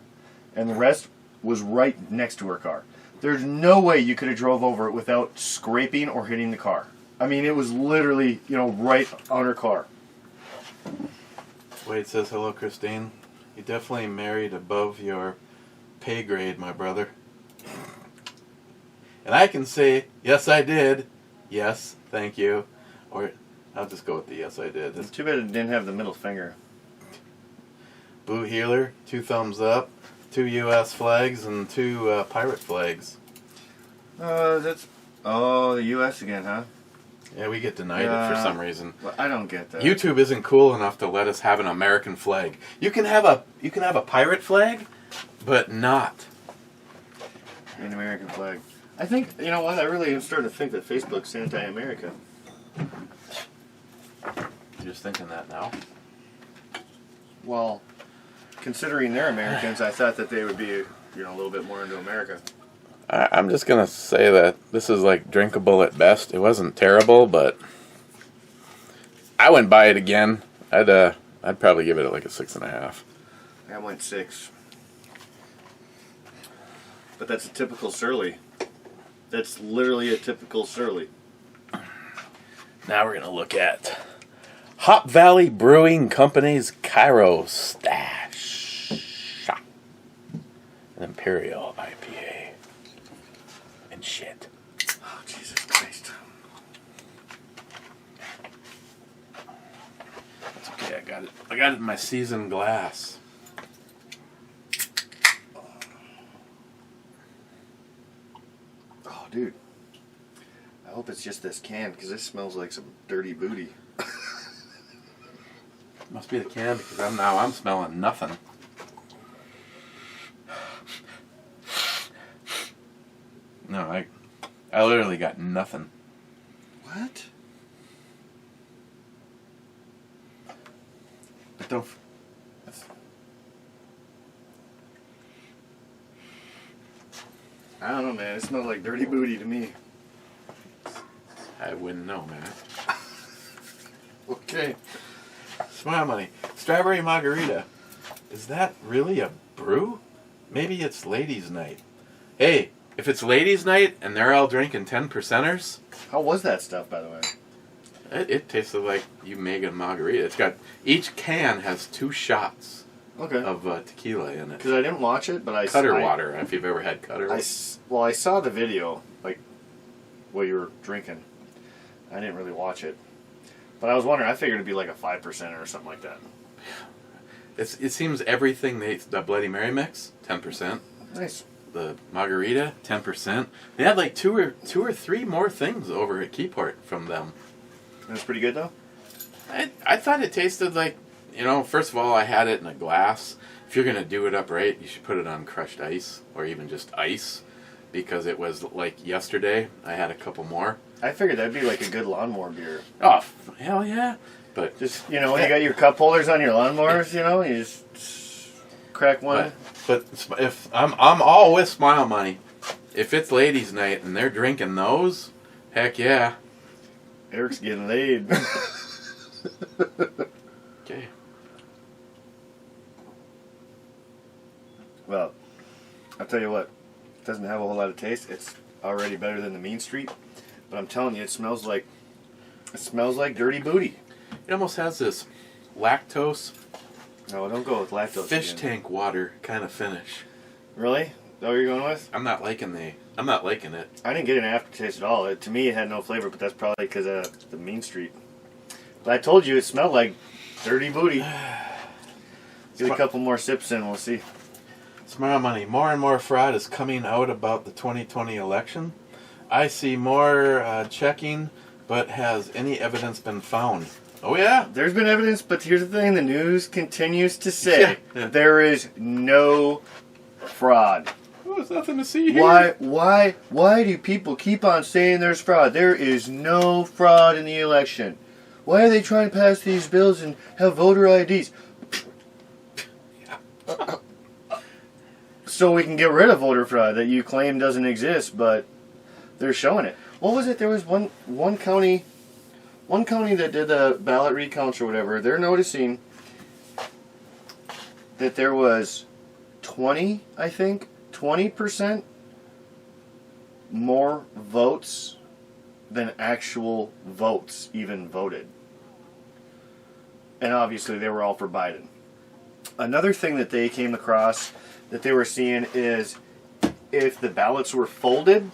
and the rest was right next to her car. There's no way you could have drove over it without scraping or hitting the car. I mean, it was literally, right on her car. Wade says, hello, Christine. You definitely married above your pay grade, my brother. And I can say, yes, I did. Yes, thank you. Or I'll just go with the yes, I did. It's too bad it didn't have the middle finger. Boo Healer, 2 thumbs up, 2 U.S. flags, and 2 pirate flags. The U.S. again, huh? Yeah, we get denied it for some reason. Well, I don't get that. YouTube isn't cool enough to let us have an American flag. You can have a pirate flag, but not an American flag. I think, you know what, I really am starting to think that Facebook's anti-America. You're just thinking that now? Well, considering they're Americans, I thought that they would be, a little bit more into America. I'm just gonna say that this is like drinkable at best. It wasn't terrible, but I wouldn't buy it again. I'd probably give it like a 6.5. I went 6. But that's a typical Surly. That's literally a typical Surly. Now we're gonna look at Hop Valley Brewing Company's Cairo Stash, an Imperial IPA, and shit. Oh, Jesus Christ. That's okay. I got it. I got it in my seasoned glass. Oh, dude. I hope it's just this can, because this smells like some dirty booty. Must be the can because I'm smelling nothing. No, I literally got nothing. What? But don't. I don't know, man. It smells like dirty booty to me. I wouldn't know, man. Okay. Smile money. Strawberry margarita. Is that really a brew? Maybe it's ladies' night. Hey, if it's ladies' night and they're all drinking 10%ers, How was that stuff, by the way? it tasted like you make a margarita. It's got each can has 2 shots Okay. of tequila in it. Because I didn't watch it, but I Cutter I, water. If you've ever had cutter. I saw the video, like, what you were drinking. I didn't really watch it. But I was wondering, I figured it'd be like a 5% or something like that. It seems everything the Bloody Mary mix 10%. Nice. The margarita 10%. They had like two or three more things over at Keyport from them. It was pretty good though. I thought it tasted like, first of all, I had it in a glass. If you're gonna do it up right, you should put it on crushed ice or even just ice, because it was like yesterday. I had a couple more. I figured that'd be like a good lawnmower beer. Oh, hell yeah! But Just, when you got your cup holders on your lawnmowers, you just crack one. But if I'm all with Smile Money, if it's ladies' night and they're drinking those, heck yeah. Eric's getting laid. Okay. Well, I'll tell you what. It doesn't have a whole lot of taste. It's already better than the Mean Street. But I'm telling you, it smells like dirty booty. It almost has this lactose, No, don't go with lactose. fish again. tank water kind of finish. Really? Is that what you're going with? I'm not liking it. I didn't get an aftertaste at all. To me, it had no flavor, but that's probably because of the Mean Street. But I told you, it smelled like dirty booty. Get a couple more sips in, we'll see. Smile Money. More and more fraud is coming out about the 2020 election. I see more checking, but has any evidence been found? Oh yeah. There's been evidence, but here's the thing: the news continues to say Yeah. there is no fraud. Oh, there's nothing to see here. Why do people keep on saying there's fraud? There is no fraud in the election. Why are they trying to pass these bills and have voter IDs? So we can get rid of voter fraud that you claim doesn't exist, but they're showing it. What was it? There was one county that did the ballot recounts or whatever. They're noticing that there was 20% more votes than actual votes even voted. And obviously they were all for Biden. Another thing that they came across that they were seeing is if the ballots were folded,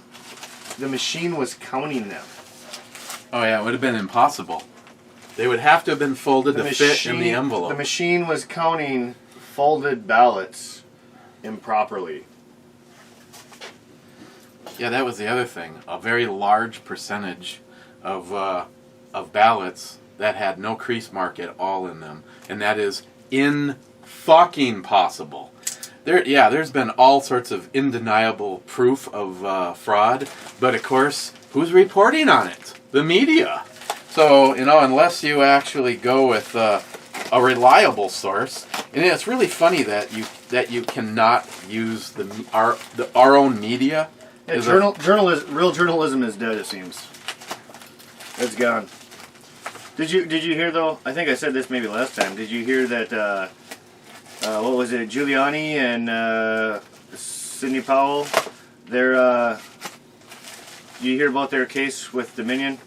the machine was counting them. Oh yeah, it would have been impossible. They would have to have been folded to fit in the envelope. The machine was counting folded ballots improperly. Yeah, that was the other thing. A very large percentage of ballots that had no crease mark at all in them, and that is fucking possible. There's been all sorts of undeniable proof of fraud, but of course, who's reporting on it? The media. So, unless you actually go with a reliable source, And it's really funny that you cannot use our own media. Yeah, as real journalism is dead. It seems it's gone. Did you hear though? I think I said this maybe last time. Did you hear that? What was it? Giuliani and Sidney Powell. You hear about their case with Dominion?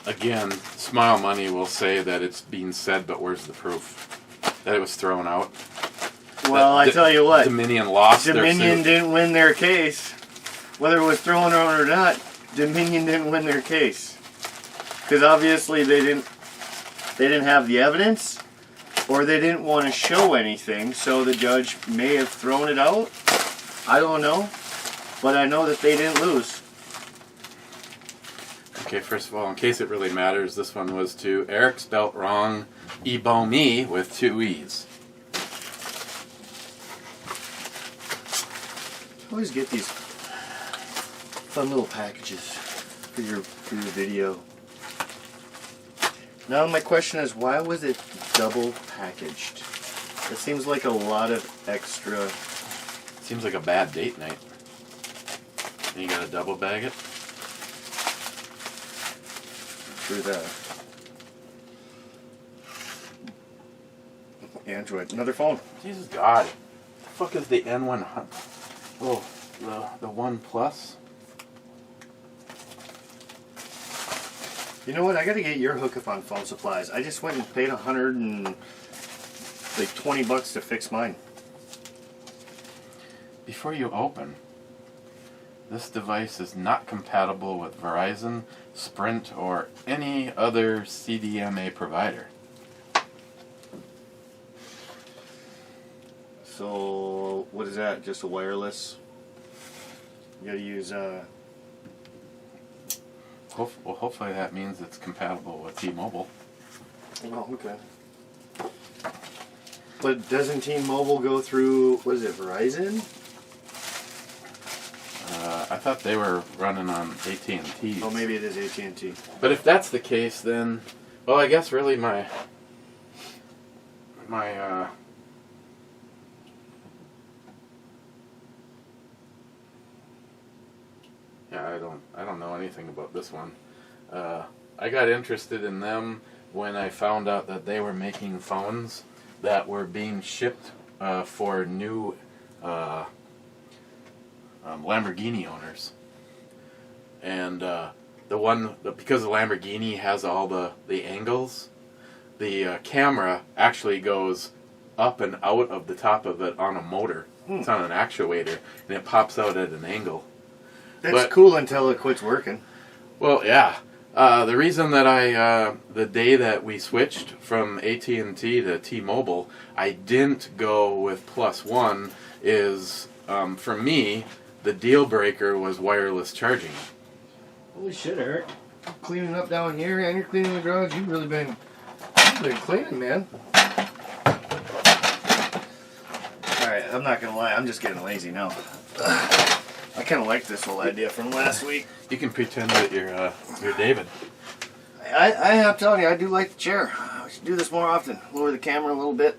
Again, Smile Money will say that it's being said, but where's the proof that it was thrown out? Well, I tell you what, Dominion lost. Dominion didn't win their case. Whether it was thrown out or not, Dominion didn't win their case because obviously they didn't have the evidence, or they didn't want to show anything. So the judge may have thrown it out. I don't know, but I know that they didn't lose. Okay, first of all, in case it really matters, this one was to Eric spelt wrong, Ebomi with 2 E's. Always get these fun little packages for your video. Now my question is, why was it double packaged? It seems like a lot of extra. Seems like a bad date night. You gotta double bag it? Through that. Android. Another phone. Jesus God. The fuck is the N100? Oh, the One Plus? You know what? I gotta get your hookup on phone supplies. I just went and paid $120 to fix mine. Before you open, this device is not compatible with Verizon, Sprint, or any other CDMA provider. So, what is that? Just a wireless? You gotta use, Hopefully that means it's compatible with T-Mobile. Oh, okay. But doesn't T-Mobile go through, what is it, Verizon? I thought they were running on AT&T. Oh, maybe it is AT&T. But if that's the case, then, well, I guess really my yeah, I don't know anything about this one. I got interested in them when I found out that they were making phones that were being shipped for new Lamborghini owners. And because the Lamborghini has all the angles, the camera actually goes up and out of the top of it on a motor. It's on an actuator, and it pops out at an angle. That's cool until it quits working. Well, yeah. The reason that the day that we switched from AT&T to T-Mobile, I didn't go with +1 is, for me, the deal breaker was wireless charging. Holy shit, Eric. Cleaning up down here and you're cleaning the garage. You've really been cleaning, man. Alright, I'm not going to lie. I'm just getting lazy now. I kind of like this whole idea from last week. You can pretend that you're David. I'm telling you, I do like the chair. I should do this more often. Lower the camera a little bit.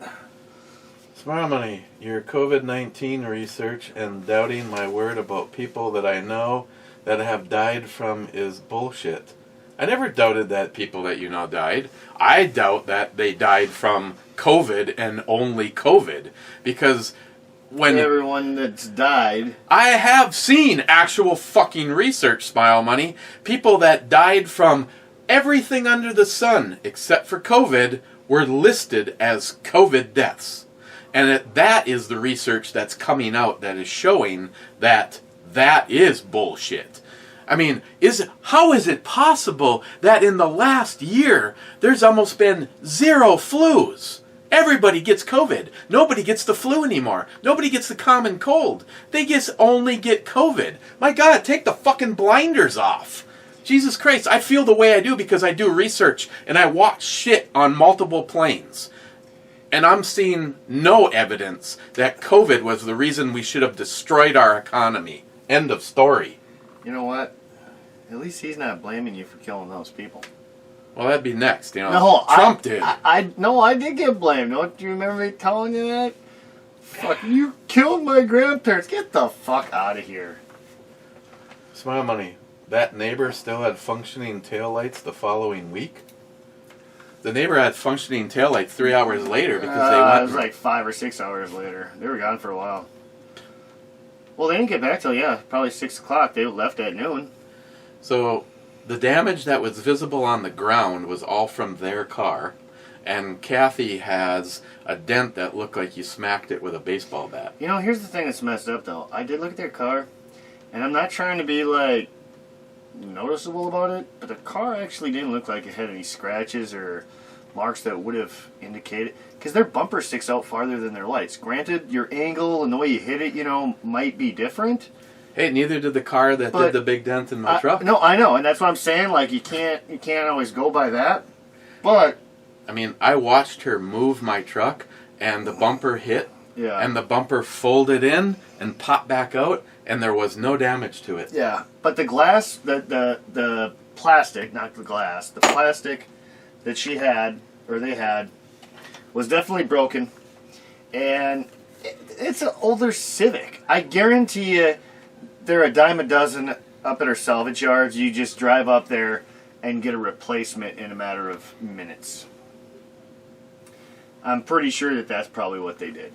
Smile Money, your COVID-19 research and doubting my word about people that I know that have died from is bullshit. I never doubted that people that you know died. I doubt that they died from COVID and only COVID. Because when everyone that's died, I have seen actual fucking research, Smile Money. People that died from everything under the sun except for COVID were listed as COVID deaths. And that is the research that's coming out that is showing that that is bullshit. I mean, how is it possible that in the last year there's almost been 0 flus? Everybody gets COVID. Nobody gets the flu anymore. Nobody gets the common cold. They only get COVID. My God, take the fucking blinders off. Jesus Christ, I feel the way I do because I do research and I watch shit on multiple planes. And I'm seeing no evidence that COVID was the reason we should have destroyed our economy. End of story. You know what? At least he's not blaming you for killing those people. Well, that'd be next. You know, No, Trump did. I did get blamed. Don't you remember me telling you that? Fuck, you killed my grandparents. Get the fuck out of here. Smile money. That neighbor still had functioning taillights the following week. The neighbor had functioning taillights 3 hours later because they went. It was like 5 or 6 hours later. They were gone for a while. Well, they didn't get back till, probably 6 o'clock. They left at noon. So the damage that was visible on the ground was all from their car. And Kathy has a dent that looked like you smacked it with a baseball bat. You know, here's the thing that's messed up, though. I did look at their car, and I'm not trying to be, like, noticeable about it, but the car actually didn't look like it had any scratches or marks that would have indicated, because their bumper sticks out farther than their lights. Granted, your angle and the way you hit it, might be different. Hey, neither did the car that did the big dent in my truck. No, I know, and that's what I'm saying. Like, you can't always go by that. But I mean, I watched her move my truck, and the bumper hit, and the bumper folded in and popped back out, and there was no damage to it. Yeah, but the glass, the plastic, not the glass, the plastic that she had, or they had, was definitely broken. And it's an older Civic. I guarantee you they're a dime a dozen up at our salvage yards. You just drive up there and get a replacement in a matter of minutes. I'm pretty sure that that's probably what they did.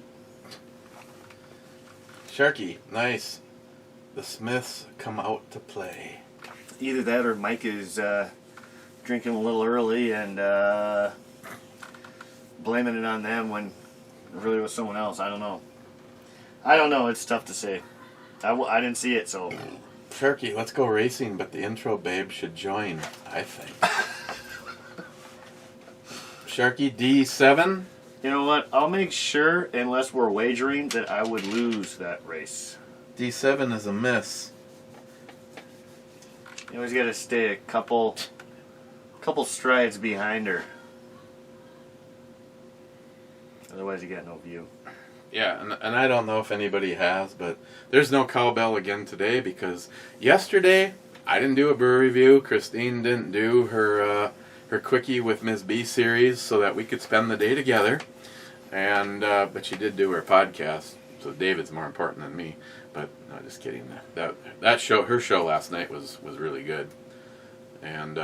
Sharky, nice. The Smiths come out to play. Either that or Mike is drinking a little early and blaming it on them when it really was someone else. I don't know. It's tough to say. I didn't see it, so. Sharky, let's go racing, but the intro babe should join, I think. Sharky, D7? You know what? I'll make sure, unless we're wagering, that I would lose that race. D7 is a miss. You always got to stay a couple strides behind her. Otherwise, you got no view. Yeah, and I don't know if anybody has, but there's no cowbell again today because yesterday I didn't do a brew review. Christine didn't do her quickie with Ms. B series so that we could spend the day together. And but she did do her podcast, so David's more important than me. But no, just kidding. That show, her show last night was really good. And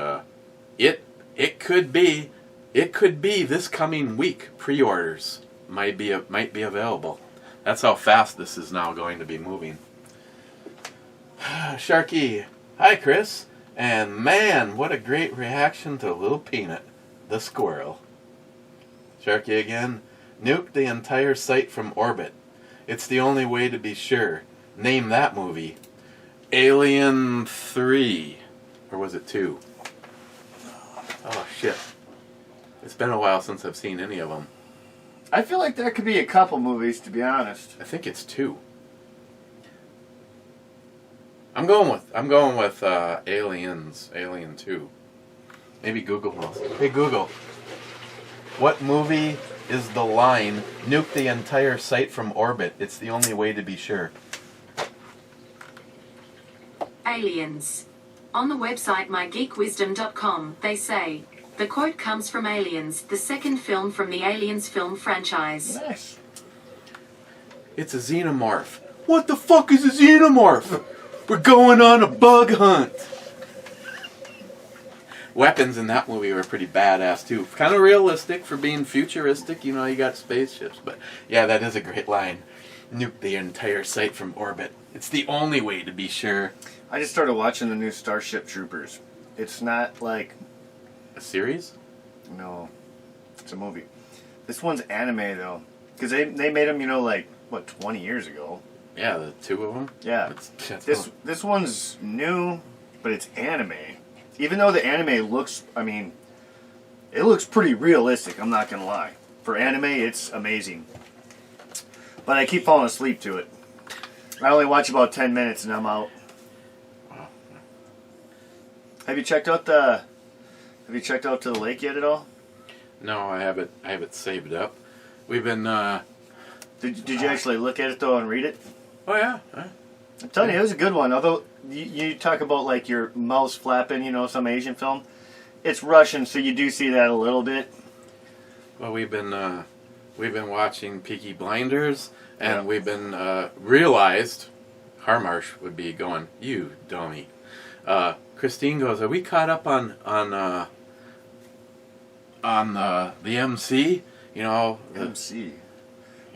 it could be this coming week. Pre-orders might be available. That's how fast this is now going to be moving. Sharky, hi Chris, and man, what a great reaction to Little Peanut, the squirrel. Sharky again, nuke the entire site from orbit. It's the only way to be sure. Name that movie. Alien 3. Or was it 2? Oh shit. It's been a while since I've seen any of them. I feel like there could be a couple movies, to be honest. I think it's 2. I'm going with Aliens, Alien 2. Maybe Google knows. Hey Google, what movie is the line, nuke the entire site from orbit? It's the only way to be sure. Aliens. On the website mygeekwisdom.com, they say, the quote comes from Aliens, the second film from the Aliens film franchise. Nice. It's a xenomorph. What the fuck is a xenomorph? We're going on a bug hunt. Weapons in that movie were pretty badass too. Kind of realistic for being futuristic. You know, you got spaceships. But yeah, that is a great line. Nuke the entire site from orbit. It's the only way to be sure. I just started watching the new Starship Troopers. It's not like... A series? No. It's a movie. This one's anime, though. Because they made them, 20 years ago. Yeah, the 2 of them? Yeah. This one's new, but it's anime. Even though the anime looks, it looks pretty realistic, I'm not going to lie. For anime, it's amazing. But I keep falling asleep to it. I only watch about 10 minutes and I'm out. Wow. Have you checked out to the lake yet at all? No, I have it saved up. We've been Did you actually look at it though and read it? Oh yeah. I'm telling you, it was a good one. Although you talk about like your mouths flapping, some Asian film. it's Russian, so you do see that a little bit. Well, we've been watching Peaky Blinders, and we've been realized Harmarsh would be going, you dummy. Christine goes, are we caught up on the MC? You know, MC.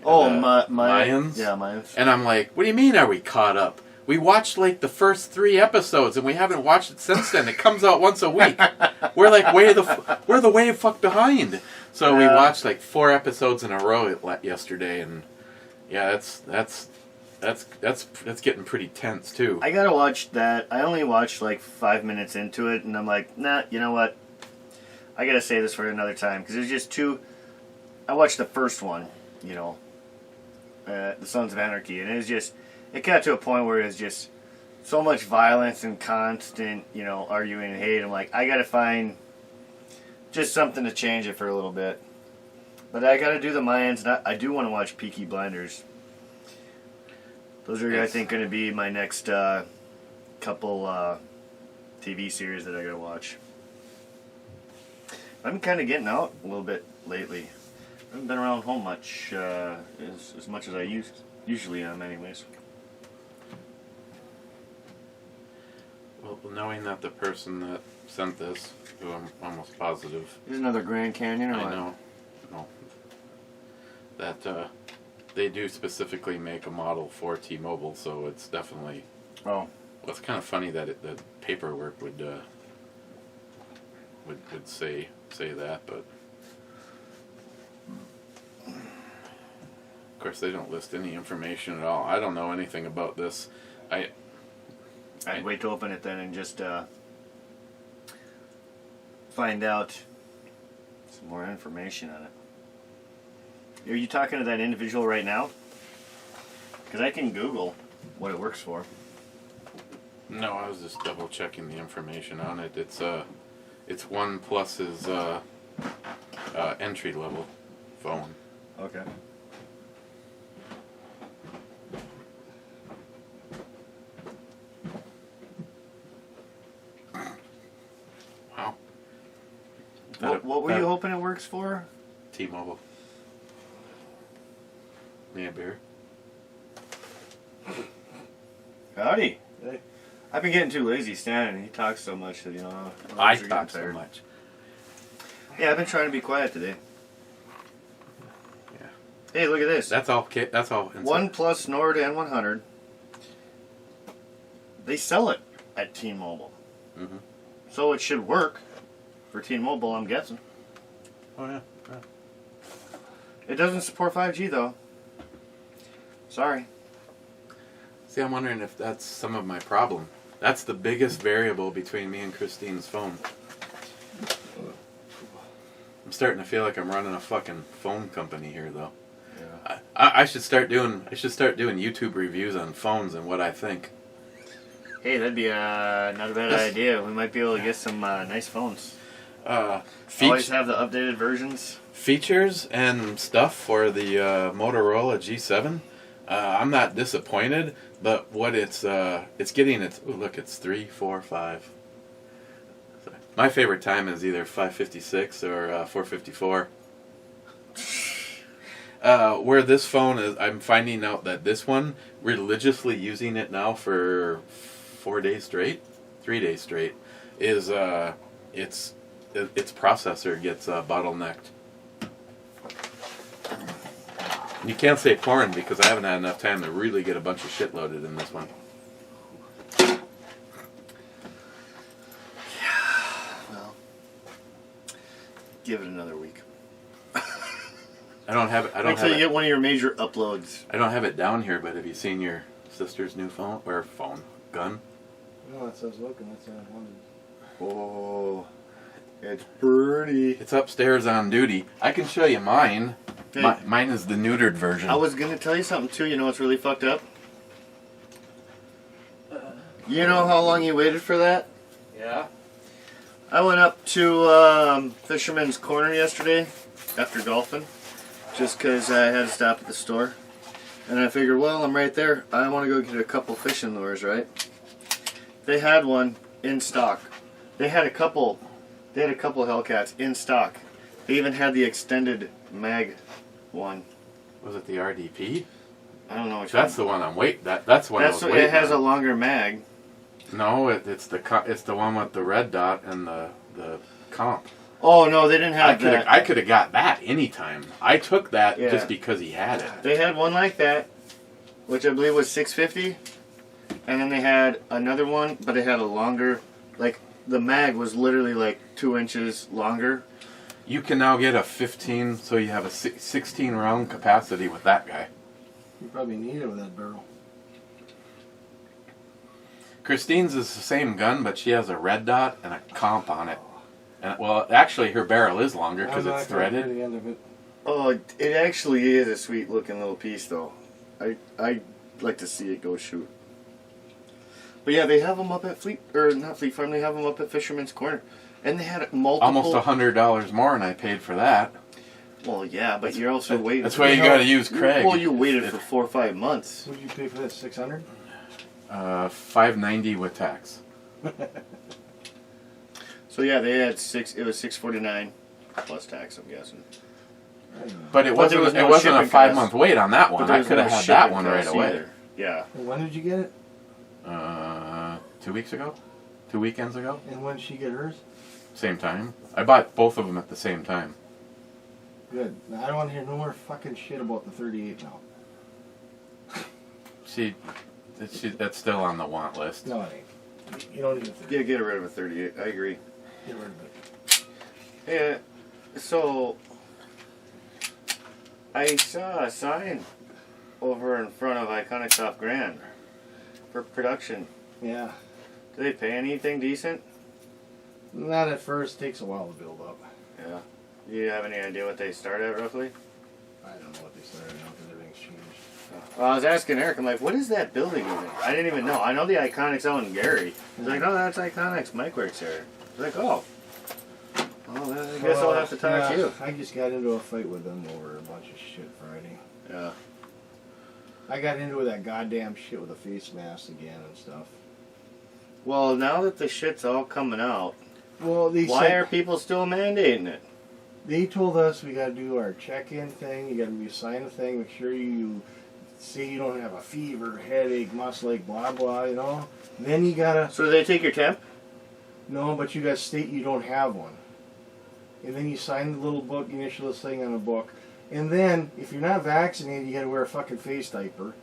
Mayans. Yeah, Mayans. And I'm like, what do you mean? Are we caught up? We watched like the first 3 episodes, and we haven't watched it since then. It comes out once a week. We're like way the fuck behind. So we watched like 4 episodes in a row yesterday, and yeah, that's getting pretty tense too. I gotta watch that. I only watched like 5 minutes into it, and I'm like, nah. You know what? I gotta say this for another time because there's just too. I watched the first one, you know, the Sons of Anarchy, and it got to a point where it was just so much violence and constant, you know, arguing and hate. I'm like, I gotta find just something to change it for a little bit. But I gotta do the Mayans, and I do want to watch Peaky Blinders. Those are, I think, going to be my next couple TV series that I gotta watch. I'm kind of getting out a little bit lately. I haven't been around home much, as much as I usually am, anyways. Well, knowing that the person that sent this, who I'm almost positive, Is another Grand Canyon, or I what? know, no, that they do specifically make a model for T-Mobile, so it's definitely. Oh. Well, it's kind of funny that the paperwork would say that, but of course they don't list any information at all. I don't know anything about this. I'd wait to open it then and just find out some more information on it. Are you talking to that individual right now? Because I can Google what it works for. No, I was just double checking the information on it. It's OnePlus's entry level phone. Okay. Wow. What were you hoping it works for? T-Mobile. Me a beer? Howdy. Hey. I've been getting too lazy standing. He talks so much that, you know. I I'm talk so tired. much. Yeah, I've been trying to be quiet today. Yeah. Hey, look at this. That's all. That's all. OnePlus Nord N100. They sell it at T-Mobile. Mm-hmm. So it should work for T-Mobile, I'm guessing. Oh yeah. It doesn't support 5G though. Sorry. See, I'm wondering if that's some of my problem. That's the biggest variable between me and Christine's phone. I'm starting to feel like I'm running a fucking phone company here, though. Yeah. I should start doing YouTube reviews on phones and what I think. Hey, that'd be not a bad idea. We might be able to get some nice phones. Always have the updated versions. Features and stuff for the Motorola G7. I'm not disappointed, but what it's getting. It's look, it's 3, 4, 5. My favorite time is either 556 or 454. Where this phone is, I'm finding out that this one, religiously using it now for 4 days straight, 3 days straight, is its processor gets bottlenecked. You can't say porn because I haven't had enough time to really get a bunch of shit loaded in this one. Well, give it another week. I don't have it. Until you get one of your major uploads. I don't have it down here, but have you seen your sister's new phone gun? No, it says looking. That's on one. Oh, it's pretty. It's upstairs on duty. I can show you mine. Hey. Mine is the neutered version. I was gonna tell you something too. You know what's really fucked up? You know how long you waited for that? Yeah. I went up to Fisherman's Corner yesterday after golfing, just because I had to stop at the store. And I figured, well, I'm right there. I want to go get a couple fishing lures, right? They had one in stock. They had a couple They had a couple of Hellcats in stock. They even had the extended mag one. Was it the RDP? I don't know which That's the one I'm waiting. That's what I was what waiting it has on. a longer mag. No, it's the one with the red dot and the comp. Oh no, they didn't have that. I could have got that anytime. I took that Yeah. just because he had it. They had one like that, which I believe was $650, and then they had another one, but it had a longer, like the mag was literally like 2 inches longer. You can now get a 15, so you have a 16 round capacity with that guy. You probably need it with that barrel. Christine's is the same gun, but she has a red dot and a comp on it. And well, actually, her barrel is longer because I'm it's not gonna hear threaded. the end of it. Oh, it actually is a sweet looking little piece though. I like to see it go shoot. But yeah, they have them up at not Fleet Farm. They have them up at Fisherman's Corner, and they had multiple. Almost $100 more, and I paid for that. Well, yeah, but you're also waiting. That's why you got to use Craig. Well, you waited for 4 or 5 months. What did you pay for this? 600? $590 with tax. So yeah, they had six. It was $649 plus tax. I'm guessing. But it wasn't. was no it wasn't a shipping 5 cost. month wait on that But one. there I was could have no had that shipping one right costs away. either. Yeah. And when did you get it? 2 weeks ago, 2 weekends ago, And when did she get hers? same time. I bought both of them at the same time. Good. Now, I don't want to hear no more fucking shit about the 38 now. That's still on the want list. No, it ain't. You don't need a 38. Yeah, get rid of a 38. I agree. Get rid of it. Yeah. So I saw a sign over in front of Iconic Soft Grand for production. Yeah. Do they pay anything decent? Not at first. Takes a while to build up. Yeah. Do you have any idea what they start at roughly? I don't know what they started now because everything's changed. Well, I was asking Eric, I'm like, what is that building even? I didn't even know. I know the Iconics out in Gary. He's like, no, that's Iconics. Mike works here. I was like, oh. Well, then I guess I'll have to talk to you. I just got into a fight with them over a bunch of shit Friday. Yeah. I got into that goddamn shit with the face mask again and stuff. Well, now that the shit's all coming out, Well, why are people still mandating it? They told us we got to do our check-in thing. You got to sign a thing. Make sure you say you don't have a fever, headache, muscle ache, blah blah. You know. And then you gotta So do they take your temp? no, but you gotta state you don't have one. And then you sign the little book, you initial this thing on a book. And then if you're not vaccinated, you gotta wear a fucking face diaper.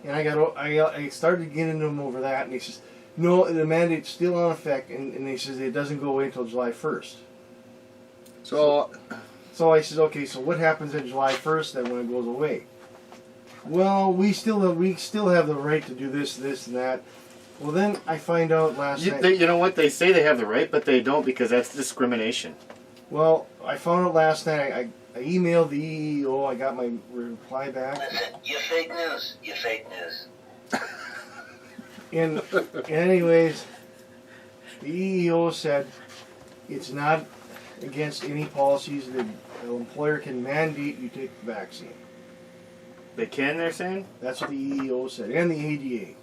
And I started getting them over that, and he says, no, the mandate's still on effect, and he says it doesn't go away until July 1st. So So I said, okay, so what happens on July 1st then when it goes away? Well, we still have the right to do this, and that. Well, then I find out last night. you know what? They say they have the right, but they don't because that's discrimination. Well, I found out last night. I emailed the EEO. I got my reply back. Listen, you're fake news. You're fake news. And anyways, the EEO said it's not against any policies that the employer can mandate you take the vaccine. They can, they're saying? That's what the EEO said, and the ADA.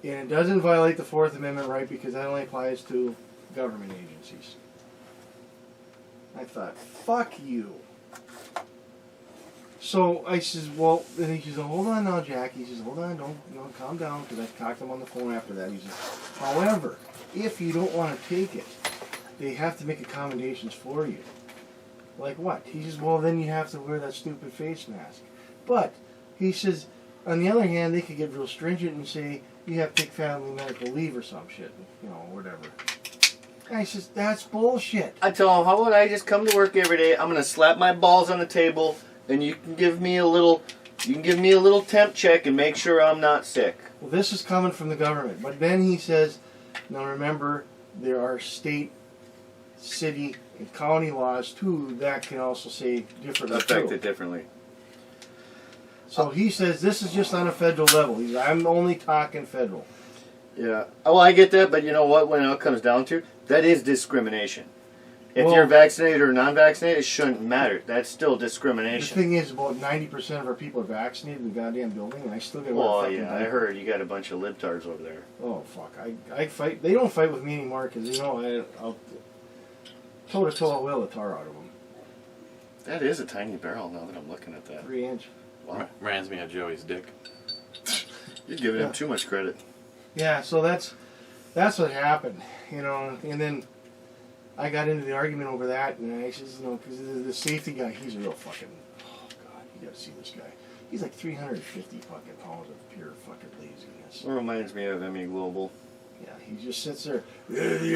And it doesn't violate the Fourth Amendment right because that only applies to government agencies. I thought, fuck you. So I says, well, then he says, hold on now, Jack. He says, hold on, don't calm down, because I talked to him on the phone after that. He says, however, if you don't want to take it, they have to make accommodations for you. Like what? He says, well, then you have to wear that stupid face mask. But he says, on the other hand, they could get real stringent and say you have to take family medical leave or some shit, whatever. And I says, that's bullshit. I tell them, how about I just come to work every day? I'm gonna slap my balls on the table, and you can give me a little temp check and make sure I'm not sick. Well, this is coming from the government. But then he says, now remember, there are state, city, and county laws too that can also say differently. Affected differently. So he says this is just on a federal level. I'm only talking federal. Yeah. Oh, I get that, but you know what? When it all comes down to, that is discrimination. If Well- you're vaccinated or non-vaccinated, it shouldn't matter. That's still The discrimination. thing is, about 90% of our people are vaccinated in the goddamn building, and I still get wear a Well, fucking yeah, I diaper. heard you got a bunch of libtards over there. Oh fuck! I fight. They don't fight with me anymore because I'll toe to toe. I'll whale the tar out of them. That is a tiny barrel now that I'm looking at that. 3-inch. Wow. Reminds me of Joey's dick. You're giving him Yeah. too much credit. Yeah. So that's what happened. And then I got into the argument over that, and I says, because the safety guy, he's a real fucking. Oh god, you gotta see this guy. He's like 350 fucking pounds of pure fucking laziness. It reminds me of Emmy Global. Yeah, he just sits there. He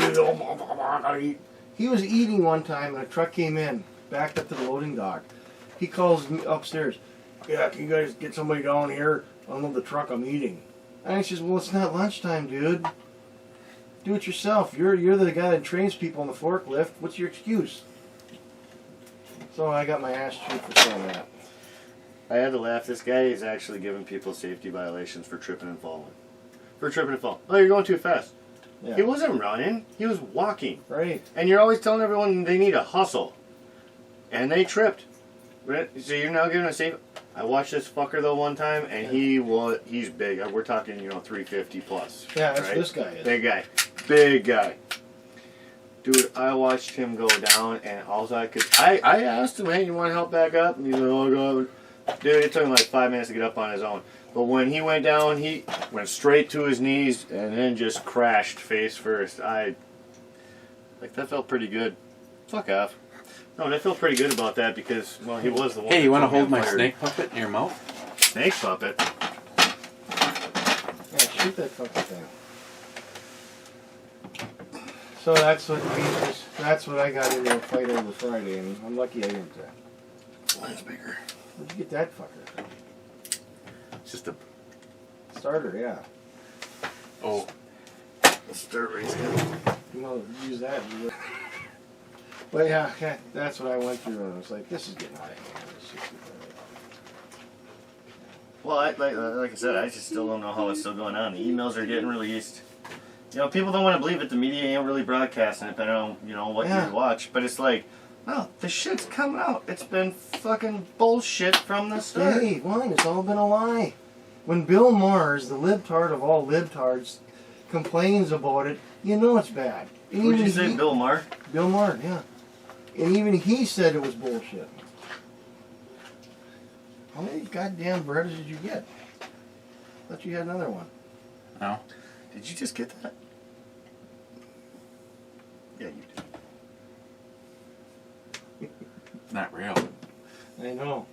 was eating one time, and a truck came in, backed up to the loading dock. He calls me upstairs. Yeah, can you guys get somebody down here? Unload the truck. I'm eating. And I says, well, it's not lunchtime, dude. Do it yourself. You're the guy that trains people on the forklift. What's your excuse? So I got my ass chewed for saying that. I had to laugh. This guy is actually giving people safety violations for tripping and falling. For tripping and falling. Oh, you're going too fast. Yeah. He wasn't running. He was walking. Right. And you're always telling everyone they need a hustle. And they tripped. Right? So you're now giving a safe. I watched this fucker though one time, and he's big. We're talking 350 plus. Yeah, that's right? what this guy is. Big guy. Dude, I watched him go down, and all I asked him, hey, you want to help back up? And he's like, oh god. Dude, it took him like 5 minutes to get up on his own. But when he went down, he went straight to his knees and then just crashed face first. That felt pretty good. Fuck off. No, I feel pretty good about that because, well, he was the one. Hey, you want to that hold my fired. snake puppet in your mouth? Snake puppet? Yeah, shoot that fucking thing. So that's what I got into a fight over Friday, and I'm lucky I didn't. Mine's bigger. Where'd you get that fucker? It's just a... Starter, yeah. Oh, Let's start raising it. Use that. But yeah, that's what I went through, and I was like, this is getting out of hand. It's just Well, like I said, I just still don't know how it's still going on. The emails are getting released. People don't want to believe it. The media ain't really broadcasting it, depending on, what Yeah. you watch. But it's like, no, the shit's coming out. It's been fucking bullshit from the start. Day one, it's all been a lie. When Bill Mars, the libtard of all libtards, complains about it, it's bad. And Who'd even you say, he- Bill Maher? Bill Maher, yeah. And even he said it was bullshit. How many goddamn breads did you get? Thought you had another one. no. Did you just get that? Yeah, you did. It's not real. I know.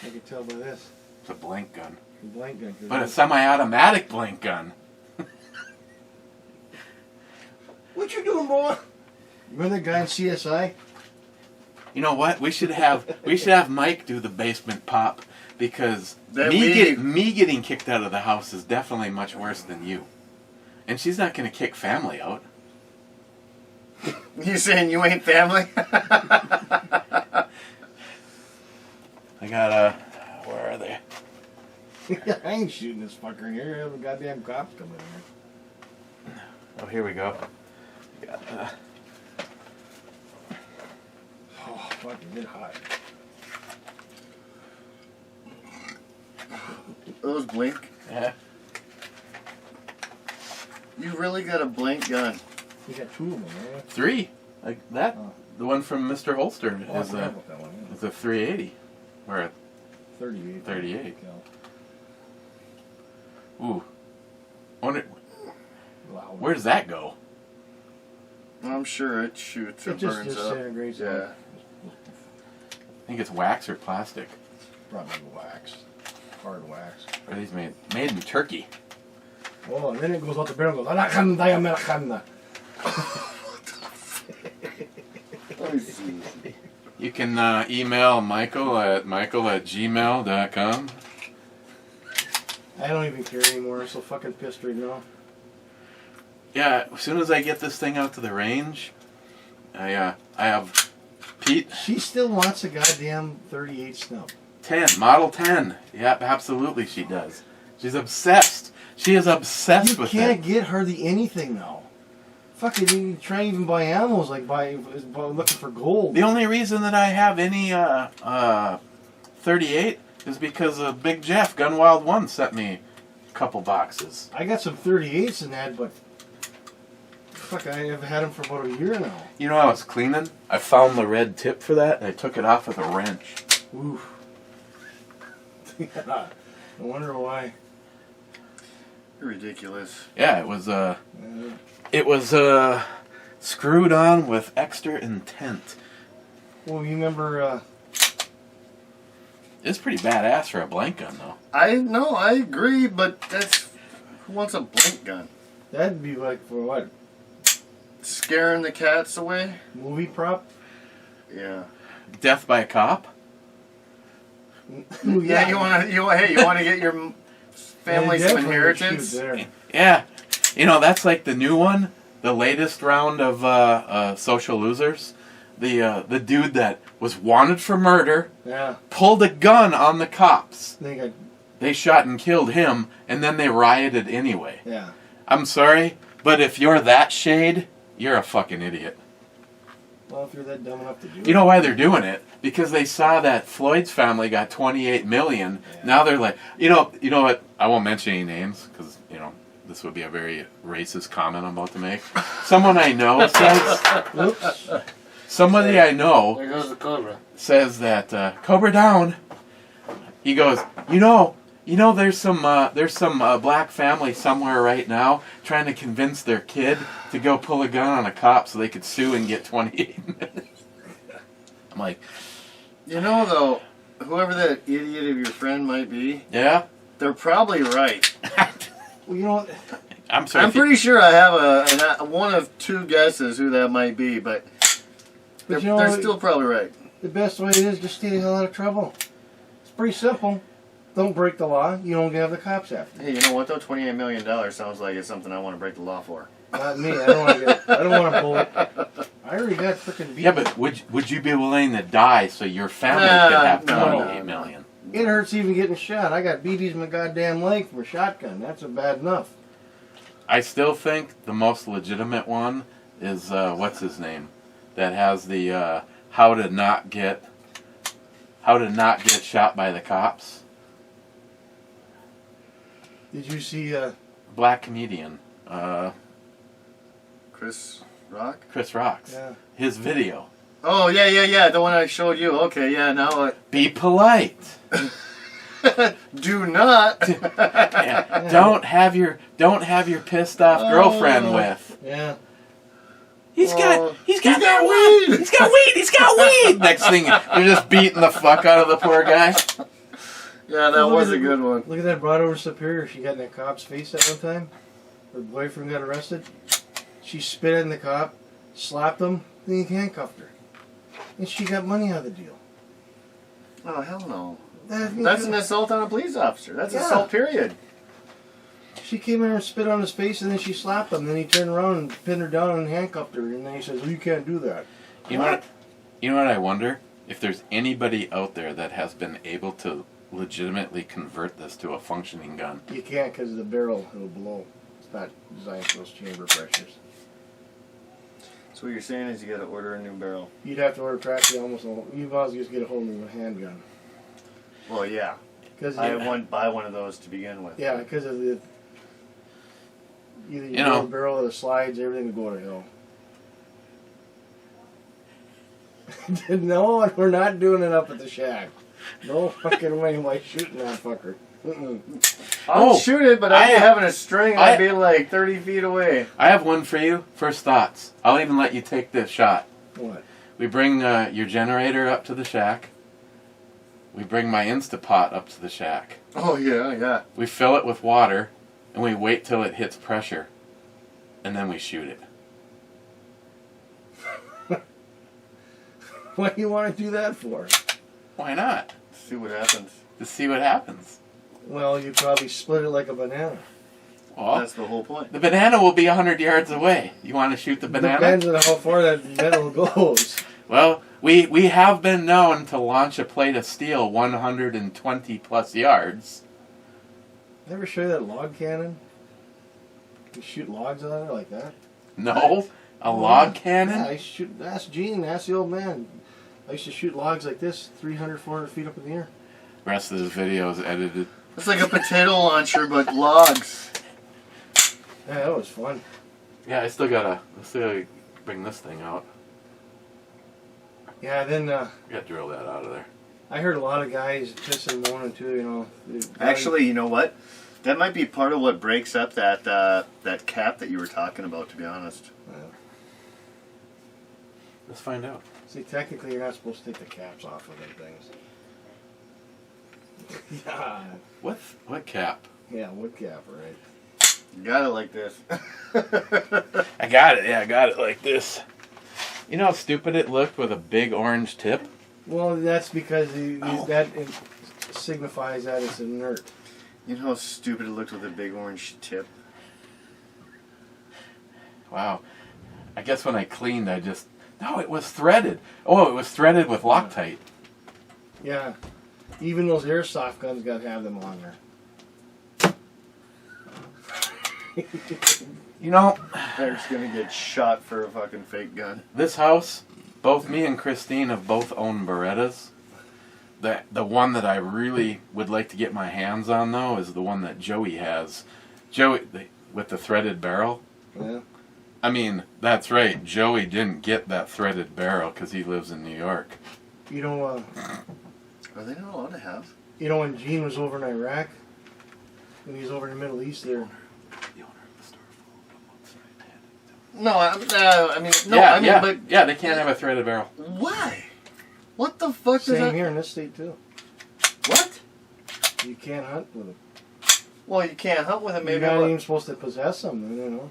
I could tell by this. It's a blank gun. The blank gun. But a semi-automatic blank gun. What you doing, boy? Remember that guy in CSI? You know what? We should have Mike do the basement pop because That me getting kicked out of the house is definitely much worse than you. And she's not going to kick family out. You saying you ain't family? I got where are they? I ain't shooting this fucker in here. The goddamn cops coming in here. Oh, here we go. Got, Oh, fucking get hot. Those blink. yeah. You really got a blank gun. You got two of them, right? 3. Like that. Oh. The one from Mr. Holster Oh, I is forgot a about that one. Yeah. 380 or a 38. 38. Yeah. ooh. Wonder, Wow. where does that go? I'm sure it shoots or It just burns up. disintegrates. Yeah. I think it's wax or plastic. Probably wax. Hard wax. Or are these made in Turkey? Oh, and then it goes out the barrel and goes, Alakanda Americana. Let me see. You can email Michael at gmail.com. I don't even care anymore. I'm so fucking pissed right now. Yeah, as soon as I get this thing out to the range, I have Pete She still wants a goddamn 38 snub. 10, Model 10. Yep, absolutely she does. She's obsessed. She is obsessed You with can't it. get hardly anything now. Fucking, you try and even buy animals like by looking for gold. The only reason that I have any 38 is because Big Jeff, Gun Wild 1, sent me a couple boxes. I got some 38s in that, but fuck, I've had them for about a year now. You know, I was cleaning. I found the red tip for that, and I took it off with a wrench. Ooh. Yeah. I wonder why. Ridiculous. Yeah, it was screwed on with extra intent. Well, you remember, It's pretty badass for a blank gun, though. I agree, but that's who wants a blank gun? that'd be like for what? Scaring the cats away? Movie prop? Yeah. Death by a cop? Yeah, you want to get your family some inheritance? Yeah. You know, that's like the new one, the latest round of Social Losers. The dude that was wanted for murder Yeah. pulled a gun on the cops. They got, They shot and killed him, and then they rioted anyway. yeah. I'm sorry, but if you're that shade, you're a fucking idiot. Well, if you're that dumb enough to do it. You know why they're doing it? Because they saw that Floyd's family got 28 million. Yeah. Now they're like, you know what? I won't mention any names because this would be a very racist comment I'm about to make. Someone I know says, Whoops. somebody I know There goes the Cobra. says that Cobra down. He goes, there's some black family somewhere right now trying to convince their kid to go pull a gun on a cop so they could sue and get 28 minutes. I'm like, You know, though, whoever that idiot of your friend might be, yeah. they're probably right. Well, you know what? I'm sorry. I'm pretty sure I have one of two guesses who that might be, but they're, But you know they're what? still probably right. The best way is just stay the hell out of trouble. It's pretty simple. Don't break the law. You don't have the cops after. Hey, you know what though? $28 million sounds like it's something I want to break the law for. Not me. I don't want to bullet. I already got freaking beat. Yeah, but would you be willing to die so your family could have No. 28 million? It hurts even getting shot. I got BBs in my goddamn leg from a shotgun. That's bad enough. I still think the most legitimate one is what's his name, that has the how to not get shot by the cops. Did you see? Black comedian, Chris Rock? Chris Rock's. Yeah. His video. Oh, yeah, the one I showed you. Okay, yeah, now Be polite. do not. Yeah. Don't have your pissed off girlfriend with. Yeah. He's got weed. He's got weed. Next thing, you're just beating the fuck out of the poor guy. Yeah, that was a good one. Look at that brought over Superior. She got in that cop's face that one time. Her boyfriend got arrested. She spit in the cop, slapped him, then he handcuffed her. And she got money out of the deal. Oh, hell no. That's an assault on a police officer. That's Yeah. assault, period. She came in and spit on his face, and then she slapped him. Then he turned around and pinned her down and handcuffed her. And then he says, "Well, you can't do that." You know what I wonder? If there's anybody out there that has been able to legitimately convert this to a functioning gun. You can't because of the barrel. It'll blow. It's not designed for those chamber pressures. So what you're saying is you got to order a new barrel. You'd have to order practically almost. You might as well just get a hold of a handgun. Well, yeah. Because I wouldn't buy one of those to begin with. yeah, because of the either you You know. know, the barrel or the slides, everything would go to hell. No, we're not doing it up at the shack. No fucking way am I shooting that fucker. Mm-mm. I'll Oh, shoot it, but I'd be I- having a string. I'd be like 30 feet away. I have one for you. First thoughts. I'll even let you take this shot. What? We bring your generator up to the shack. We bring my Instapot up to the shack. Oh, yeah. We fill it with water, and we wait till it hits pressure, and then we shoot it. What do you want to do that for? Why not? See what happens. To see what happens. Well, you probably split it like a banana. Well, That's the whole point. the banana will be 100 yards away. You want to shoot the banana? Depends on how far that metal goes. Well, we have been known to launch a plate of steel 120 plus yards. Ever show you that log cannon? You shoot logs on it like that? No? A log cannon? Yeah, I used to shoot. Ask Gene, ask the old man. I used to shoot logs like this, 300, 400 feet up in the air. The rest of this video is edited. It's like a potato launcher, but logs. Yeah, that was fun. Yeah, I still gotta bring this thing out. Yeah, then I gotta drill that out of there. I heard a lot of guys pissing and moaning too, you know. Actually, you know what? That might be part of what breaks up that cap that you were talking about, to be honest. Let's find out. See, technically you're not supposed to take the caps off of them things. Yeah. What cap? Yeah, wood cap, right? You got it like this. I got it. Yeah, I got it like this. You know how stupid it looked with a big orange tip? Well, that's because that signifies that it's inert. You know how stupid it looked with a big orange tip? Wow. I guess when I cleaned, no, it was threaded. Oh, it was threaded with Loctite. Yeah. Even those airsoft guns got to have them on there. You know, Eric's gonna get shot for a fucking fake gun. this house, both me and Christine have both owned Berettas. The one that I really would like to get my hands on, though, is the one that Joey has. With the threaded barrel. Yeah. I mean, that's right. Joey didn't get that threaded barrel because he lives in New York. You know, Are they not allowed to have? you know when Gene was over in Iraq, when he was over in the Middle East there. No, I mean, no, Yeah, I mean, yeah, but yeah. They can't have a threaded barrel. why? What the fuck does Same that? here in this state too. What? You can't hunt with them. Well, you can't hunt with them, You're maybe. not What? even supposed to possess them, you know.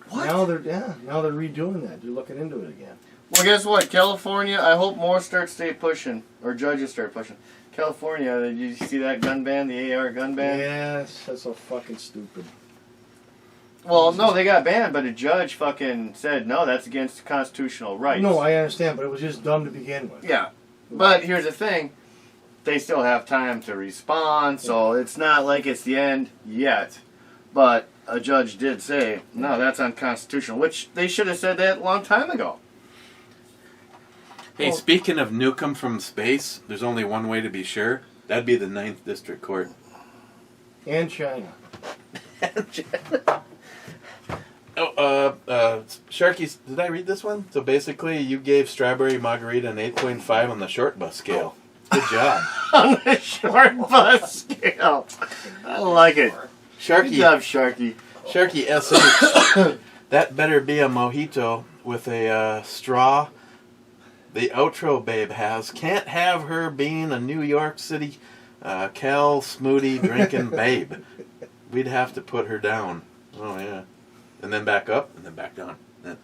What? Now they're redoing that. They're looking into it again. Well, guess what? California, I hope more stay pushing, or judges start pushing. California, did you see that gun ban, the AR gun ban? Yes, that's so fucking stupid. Well, no, they got banned, but a judge fucking said, no, that's against constitutional rights. No, I understand, but it was just dumb to begin with. Yeah, but here's the thing. They still have time to respond, so it's not like it's the end yet. But a judge did say, no, that's unconstitutional, which they should have said that a long time ago. Hey, Well- speaking of nuke 'em from space, there's only one way to be sure. That'd be the 9th District Court. And China. Sharky, did I read this one? So basically, you gave Strawberry Margarita an 8.5 on the short bus scale. Good job. On the short bus scale. I like it. Good Sharky, job, Sharky. Sharky SH. That better be a mojito with a straw. The outro babe has. Can't have her being a New York City Cal smoothie drinking babe. We'd have to put her down. Oh, yeah. And then back up, and then back down. Yeah.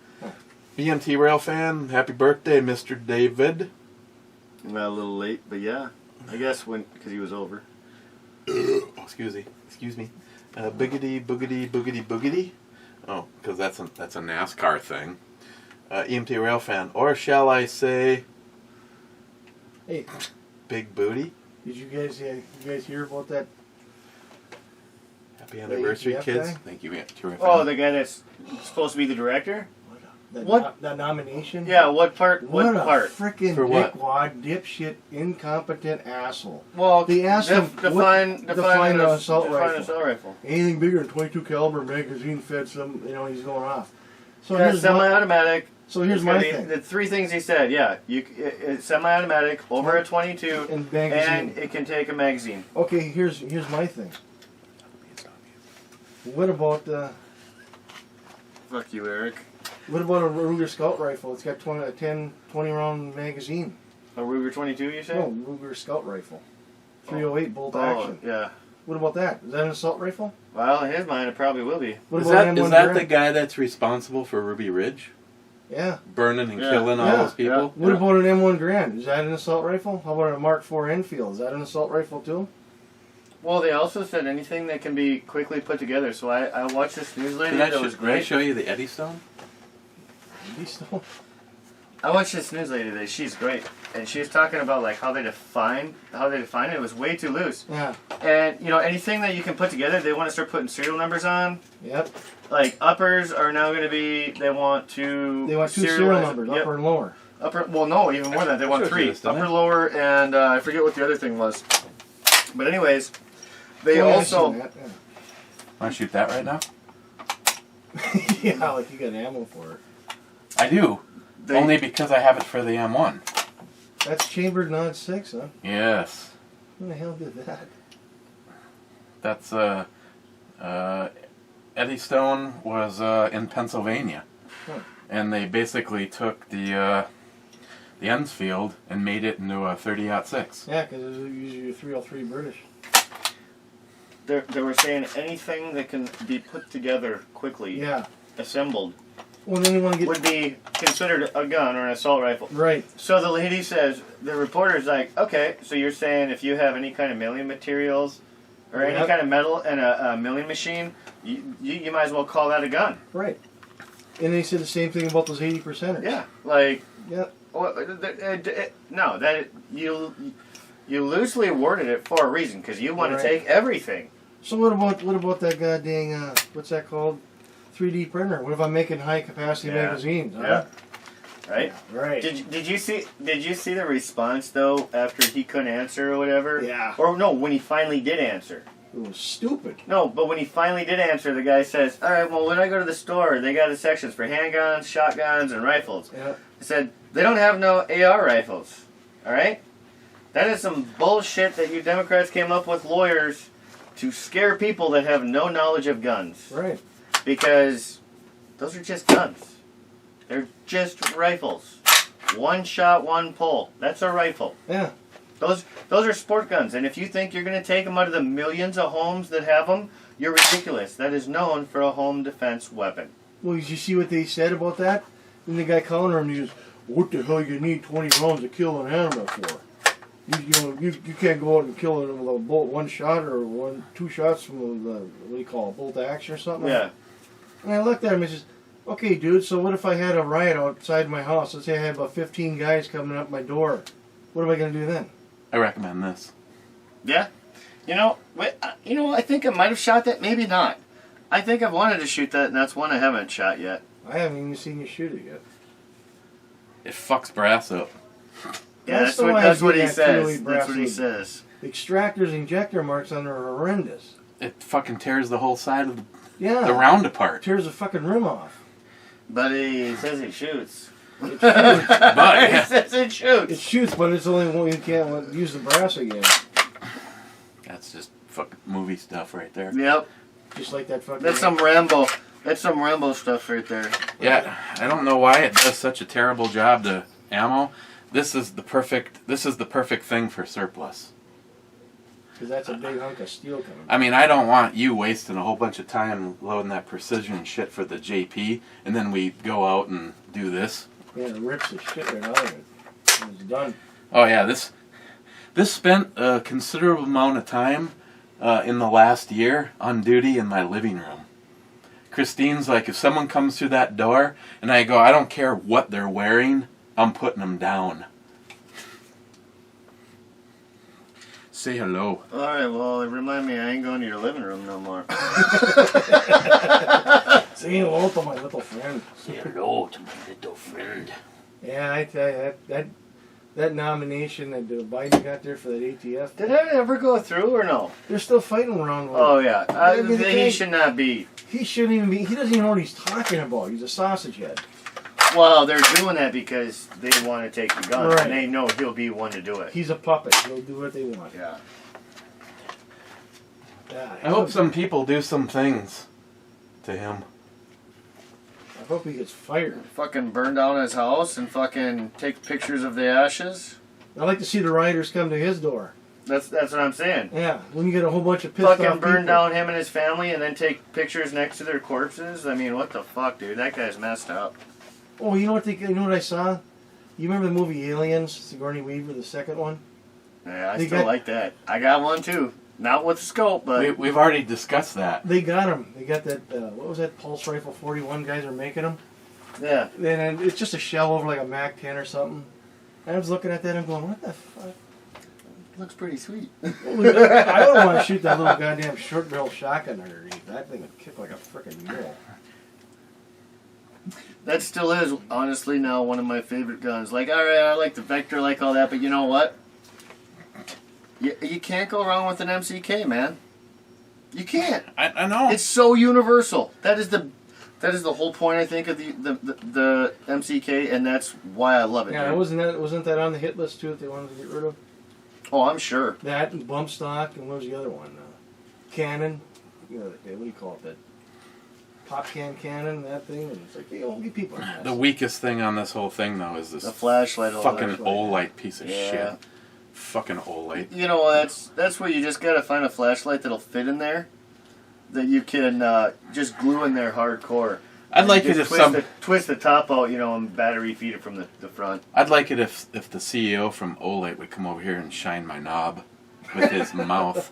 BMT Rail fan, happy birthday, Mr. David. Well, a little late, but yeah. I guess because he was over. Oh, excuse me. Biggity, boogity, boogity, boogity. Oh, because that's a NASCAR thing. EMT Rail fan. Or shall I say, Hey, big booty? did you guys hear about that? Happy anniversary, ATF kids. guy? Thank you, Rail Oh, fan. the guy that's supposed to be the director? That that nomination? Yeah, what part? What What a part? frickin' For what? dickwad, dipshit, incompetent asshole. Well, They asked him, define define an assault rifle. assault rifle. Anything bigger than 22 caliber magazine fed some, he's going off. So Yeah, here's my, semi-automatic. so here's It's my gotta be- thing. The three things he said, yeah. It's semi-automatic, over a 22, And magazine. and it can take a magazine. Okay, here's my thing. What about Fuck you, Eric. what about a Ruger Scout rifle? It's got 20 round magazine. A Ruger 22, you said? No, Ruger Scout rifle. 308 bolt Oh, action. yeah. What about that? Is that an assault rifle? Well, in his mind, it probably will be. What Is about that an is M1 that the Garand? guy that's responsible for Ruby Ridge? Yeah. Burning and Yeah. killing all Yeah. those people? What about an M1 Garand? Is that an assault rifle? How about a Mark IV Enfield? Is that an assault rifle too? Well, they also said anything that can be quickly put together. So I watched this news lady Did I, that was did I great. show you the Eddystone? Maybe still. I watched this news lady today. She's great, and she was talking about like how they define it. It was way too loose. Yeah. And you know, anything that you can put together, they want to start putting serial numbers on. Yep. Like uppers are now going to be. They want two serial numbers, yep. upper and lower. Well, no, even more than that. They want three. Upper, lower, and I forget what the other thing was. But anyways, they also. That, yeah. Want to shoot that right now? Yeah, like you got ammo for it. I do. Only because I have it for the M1. That's chambered Nod 6, huh? Yes. Who the hell did that? That's Eddie Stone was in Pennsylvania, and they basically took the Enfield and made it into a 30-06. Yeah, because it was usually a 303 British. They were saying anything that can be put together quickly, assembled, well, then you want to get would be considered a gun or an assault rifle. Right. So the lady says, the reporter's like, okay, so you're saying if you have any kind of milling materials or any kind of metal and a milling machine, you might as well call that a gun. Right. And they said the same thing about those 80%ers. Yeah, like... Yep. No, that you loosely worded it for a reason because you want to take everything. So what about that goddamn what's that called? 3D printer. What if I'm making high capacity magazines? Huh? Yeah. Right. Right. Did you see the response though after he couldn't answer or whatever? Yeah. Or no, when he finally did answer. It was stupid. No, but when he finally did answer, the guy says, "All right, well, when I go to the store, they got the sections for handguns, shotguns, and rifles." Yeah. He said they don't have no AR rifles. All right. That is some bullshit that you Democrats came up with, lawyers, to scare people that have no knowledge of guns. Right. Because those are just guns. They're just rifles. One shot, one pull. That's a rifle. Yeah. Those are sport guns. And if you think you're going to take them out of the millions of homes that have them, you're ridiculous. That is known for a home defense weapon. Well, did you see what they said about that? And the guy countered him, he goes, what the hell you need 20 rounds to kill an animal for? You can't go out and kill it with a bolt, one shot or two shots from the, what do you call it, bolt action or something? Yeah. And I looked at him and says, okay, dude, so what if I had a riot outside my house? Let's say I had about 15 guys coming up my door. What am I going to do then? I recommend this. Yeah. I think I might have shot that. Maybe not. I think I've wanted to shoot that, and that's one I haven't shot yet. I haven't even seen you shoot it yet. It fucks brass up. Yeah, that's what he says. That's what he says. The extractor's injector marks on there are horrendous. It fucking tears the whole side of the Yeah. the round apart. Tears the fucking rim off. But he says it shoots. It shoots. But He says it shoots. It shoots, but it's only when you can't use the brass again. that's just fucking movie stuff right there. Yep. Just like that fucking... That's some Rambo. That's some Rambo stuff right there. Yeah, I don't know why it does such a terrible job to ammo. This is the perfect thing for surplus. Because that's a big hunk of steel coming. I mean, I don't want you wasting a whole bunch of time loading that precision shit for the JP, and then we go out and do this. Yeah, it rips the shit right out of it. It's done. Oh yeah, this spent a considerable amount of time in the last year on duty in my living room. Christine's like, if someone comes through that door, and I go, I don't care what they're wearing, I'm putting them down. Say hello. Alright, well, remind me I ain't going to your living room no more. Say hello to my little friend. Say hello to my little friend. Yeah, I tell you, that nomination that Biden got there for that ATF. Did that ever go through or no? They're still fighting around with Oh, it. yeah. He should not be. He shouldn't even be. He doesn't even know what he's talking about. He's a sausage head. Well, they're doing that because they want to take the gun, Right. and they know he'll be one to do it. He's a puppet. He'll do what they want. Yeah. Yeah, I hope some people do some things to him. I hope he gets fired. Fucking burn down his house and fucking take pictures of the ashes. I'd like to see the rioters come to his door. That's what I'm saying. Yeah, when you get a whole bunch of pissed off Fucking burn people. down him and his family and then take pictures next to their corpses. I mean, what the fuck, dude? That guy's messed up. Oh, you know what I saw? You remember the movie Aliens? Sigourney Weaver, the second one? Yeah, I They still got- like that. I got one too. Not with the scope, but We've already discussed that. They got him. They got that, what was that Pulse Rifle 41 guys are making them? Yeah. And it's just a shell over like a Mac 10 or something. And I was looking at that and going, what the fuck? Looks pretty sweet. I don't want to shoot that little goddamn short barrel shotgun underneath. That thing would kick like a freaking mule. That still is, honestly, now one of my favorite guns. Like, alright, I like the Vector, I like all that, but you know what? You can't go wrong with an MCK, man. You can't. I know. It's so universal. That is the whole point, I think, of the MCK, and that's why I love it. Yeah, dude. wasn't that on the hit list too that they wanted to get rid of? Oh, I'm sure. That and bump stock, and what was the other one? Cannon. You know, what do you call it? That pop cannon, that thing. And it's like, hey, only people are nuts. The weakest thing on this whole thing, though, is this The flashlight. fucking Olight piece of Yeah. shit. Fucking Olight. You know, that's where you just gotta find a flashlight that'll fit in there, that you can just glue in there hardcore. I'd like it Just if twist the top out, you know, and battery feed it from the front. I'd like it if the CEO from Olight would come over here and shine my knob with his mouth.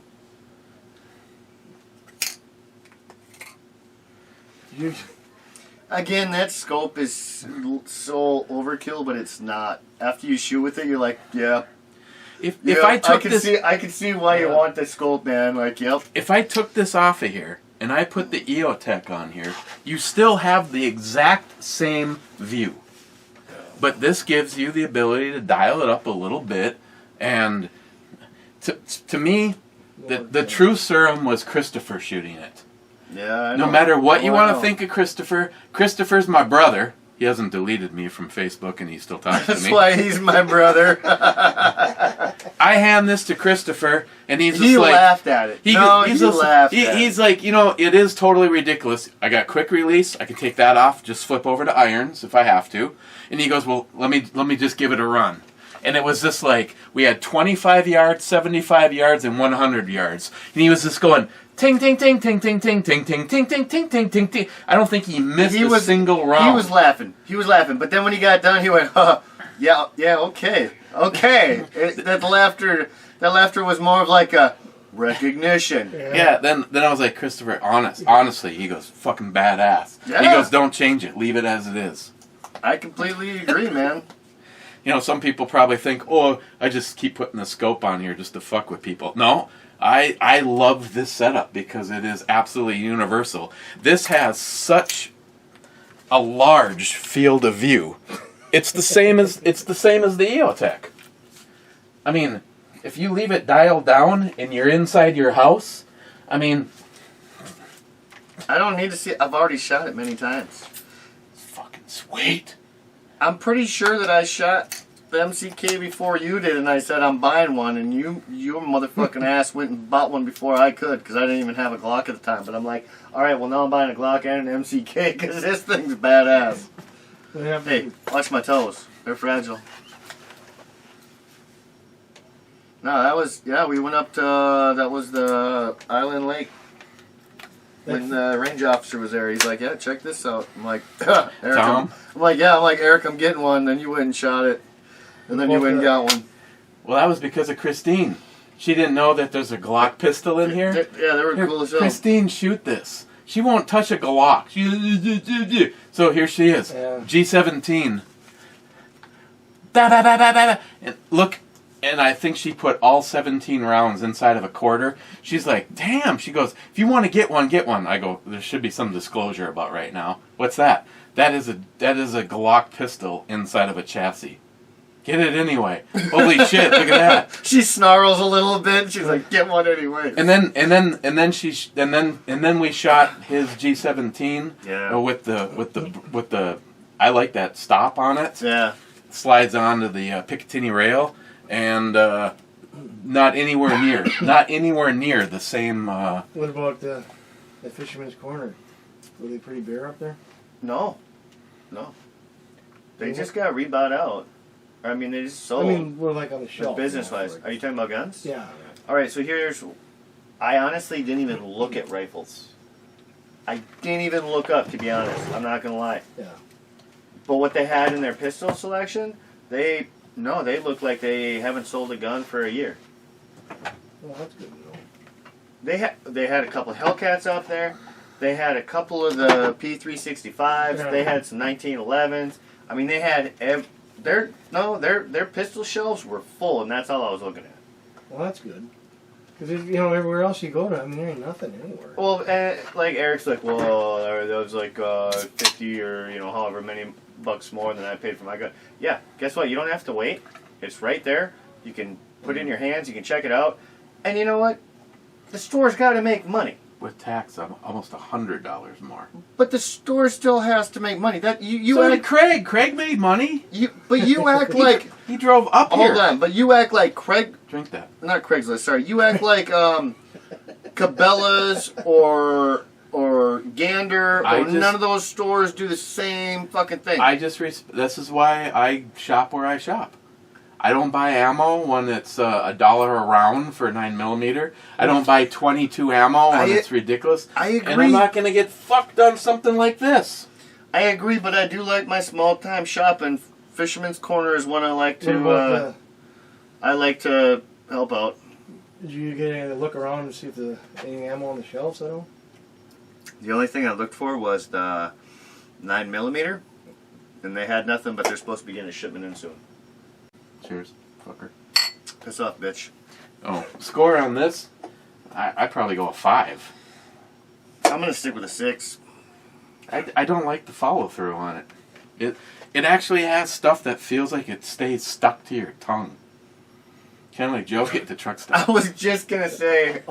Again, that scope is so overkill, but it's not. After you shoot with it, you're like, yeah. If Yeah, I took this, I can see why you want the scope, man. Like, yep. if I took this off of here and I put the EOTech on here, you still have the exact same view. But this gives you the ability to dial it up a little bit, and to me, the true serum was Christopher shooting it. Yeah, I know. No matter what Oh, you I want know. to think of Christopher, Christopher's my brother. He hasn't deleted me from Facebook, and he still talks to That's me. why he's my brother. I hand this to Christopher, and he's just He like, laughed at it. He laughed at it. He's like, you know, it is totally ridiculous. I got quick release. I can take that off, just flip over to irons if I have to. And he goes, well, let me just give it a run. And it was just like, we had 25 yards, 75 yards, and 100 yards. And he was just going, ting, ting, ting, ting, ting, ting, ting, ting, ting, ting, ting, ting, ting, ting. I don't think he missed a single round. He was laughing. But then when he got done, he went, yeah, okay. That laughter was more of like a recognition. Yeah, then I was like, Christopher, honestly, he goes, fucking badass. Yeah. He goes, don't change it. Leave it as it is. I completely agree, man. You know, some people probably think, oh, I just keep putting the scope on here just to fuck with people. No, I love this setup because it is absolutely universal. This has such a large field of view. It's the same as the EOTech. I mean, if you leave it dialed down and you're inside your house, I mean, I don't need to see it. I've already shot it many times. it's fucking sweet. I'm pretty sure that I shot the MCK before you did, and I said I'm buying one, and your motherfucking ass went and bought one before I could, because I didn't even have a Glock at the time. But I'm like, all right, well now I'm buying a Glock and an MCK, because this thing's badass. Hey, watch my toes. They're fragile. No, we went up to, that was the Island Lake. When the range officer was there, he's like, yeah, check this out. I'm like, Eric, Tom? I'm like, Eric, I'm getting one. Then you went and shot it. And then you went and got one. Well, that was because of Christine. She didn't know that there's a Glock pistol in here. Yeah, they were Here, cool as hell. Christine, shoot this. She won't touch a Glock. So here she is, Yeah. G17. Ba, ba, ba, ba, ba, ba. And look, and I think she put all 17 rounds inside of a quarter. She's like, damn. She goes, if you want to get one, get one. I go, there should be some disclosure about right now. What's that? That is a Glock pistol inside of a chassis. Get it anyway. Holy shit! Look at that. She snarls a little bit. She's like, "Get one anyway." And then we shot his G17. Yeah. With the I like that stop on it. Yeah. Slides onto the Picatinny rail, and not anywhere near the same. What about the Fisherman's Corner? Were they pretty bare up there? No. They just got rebought out. I mean, they just sold. I mean, we're like on the shelf. Business-wise. Are you talking about guns? Yeah. All right, so I honestly didn't even look at rifles. I didn't even look up, to be honest. I'm not going to lie. Yeah. But what they had in their pistol selection, they look like they haven't sold a gun for a year. Well, that's good to know. They had a couple Hellcats out there. They had a couple of the P365s. Yeah. They had some 1911s. I mean, they had their pistol shelves were full, and that's all I was looking at. Well, that's good. Because everywhere else you go to, I mean, there ain't nothing anywhere. Well, like Eric's like, well, that was like 50 or however many bucks more than I paid for my gun. Yeah, guess what? You don't have to wait. It's right there. You can put it in your hands. You can check it out. And you know what? The store's got to make money. With tax, I'm almost $100 more. But the store still has to make money. That you So act, did Craig. Craig made money. but you act like He drove up here. hold on. But you act like Drink that. not Craigslist. Sorry, you act like Cabela's or Gander or none of those stores do the same fucking thing. This is why I shop where I shop. I don't buy ammo when it's $1 a round for 9mm. I don't buy 22 ammo when it's ridiculous. I agree. And I'm not going to get fucked on something like this. I agree, but I do like my small time shopping. Fisherman's Corner is one I like What about to. I like to help out. did you get any look around and see if there's any ammo on the shelves at all? The only thing I looked for was the 9mm, and they had nothing. But they're supposed to be getting a shipment in soon. Cheers, fucker. Piss off, bitch. Oh, score on this? I probably go a 5. I'm gonna stick with a 6. I don't like the follow through on it. It actually has stuff that feels like it stays stuck to your tongue. Kind of like Joe at the truck stop. I was just gonna say.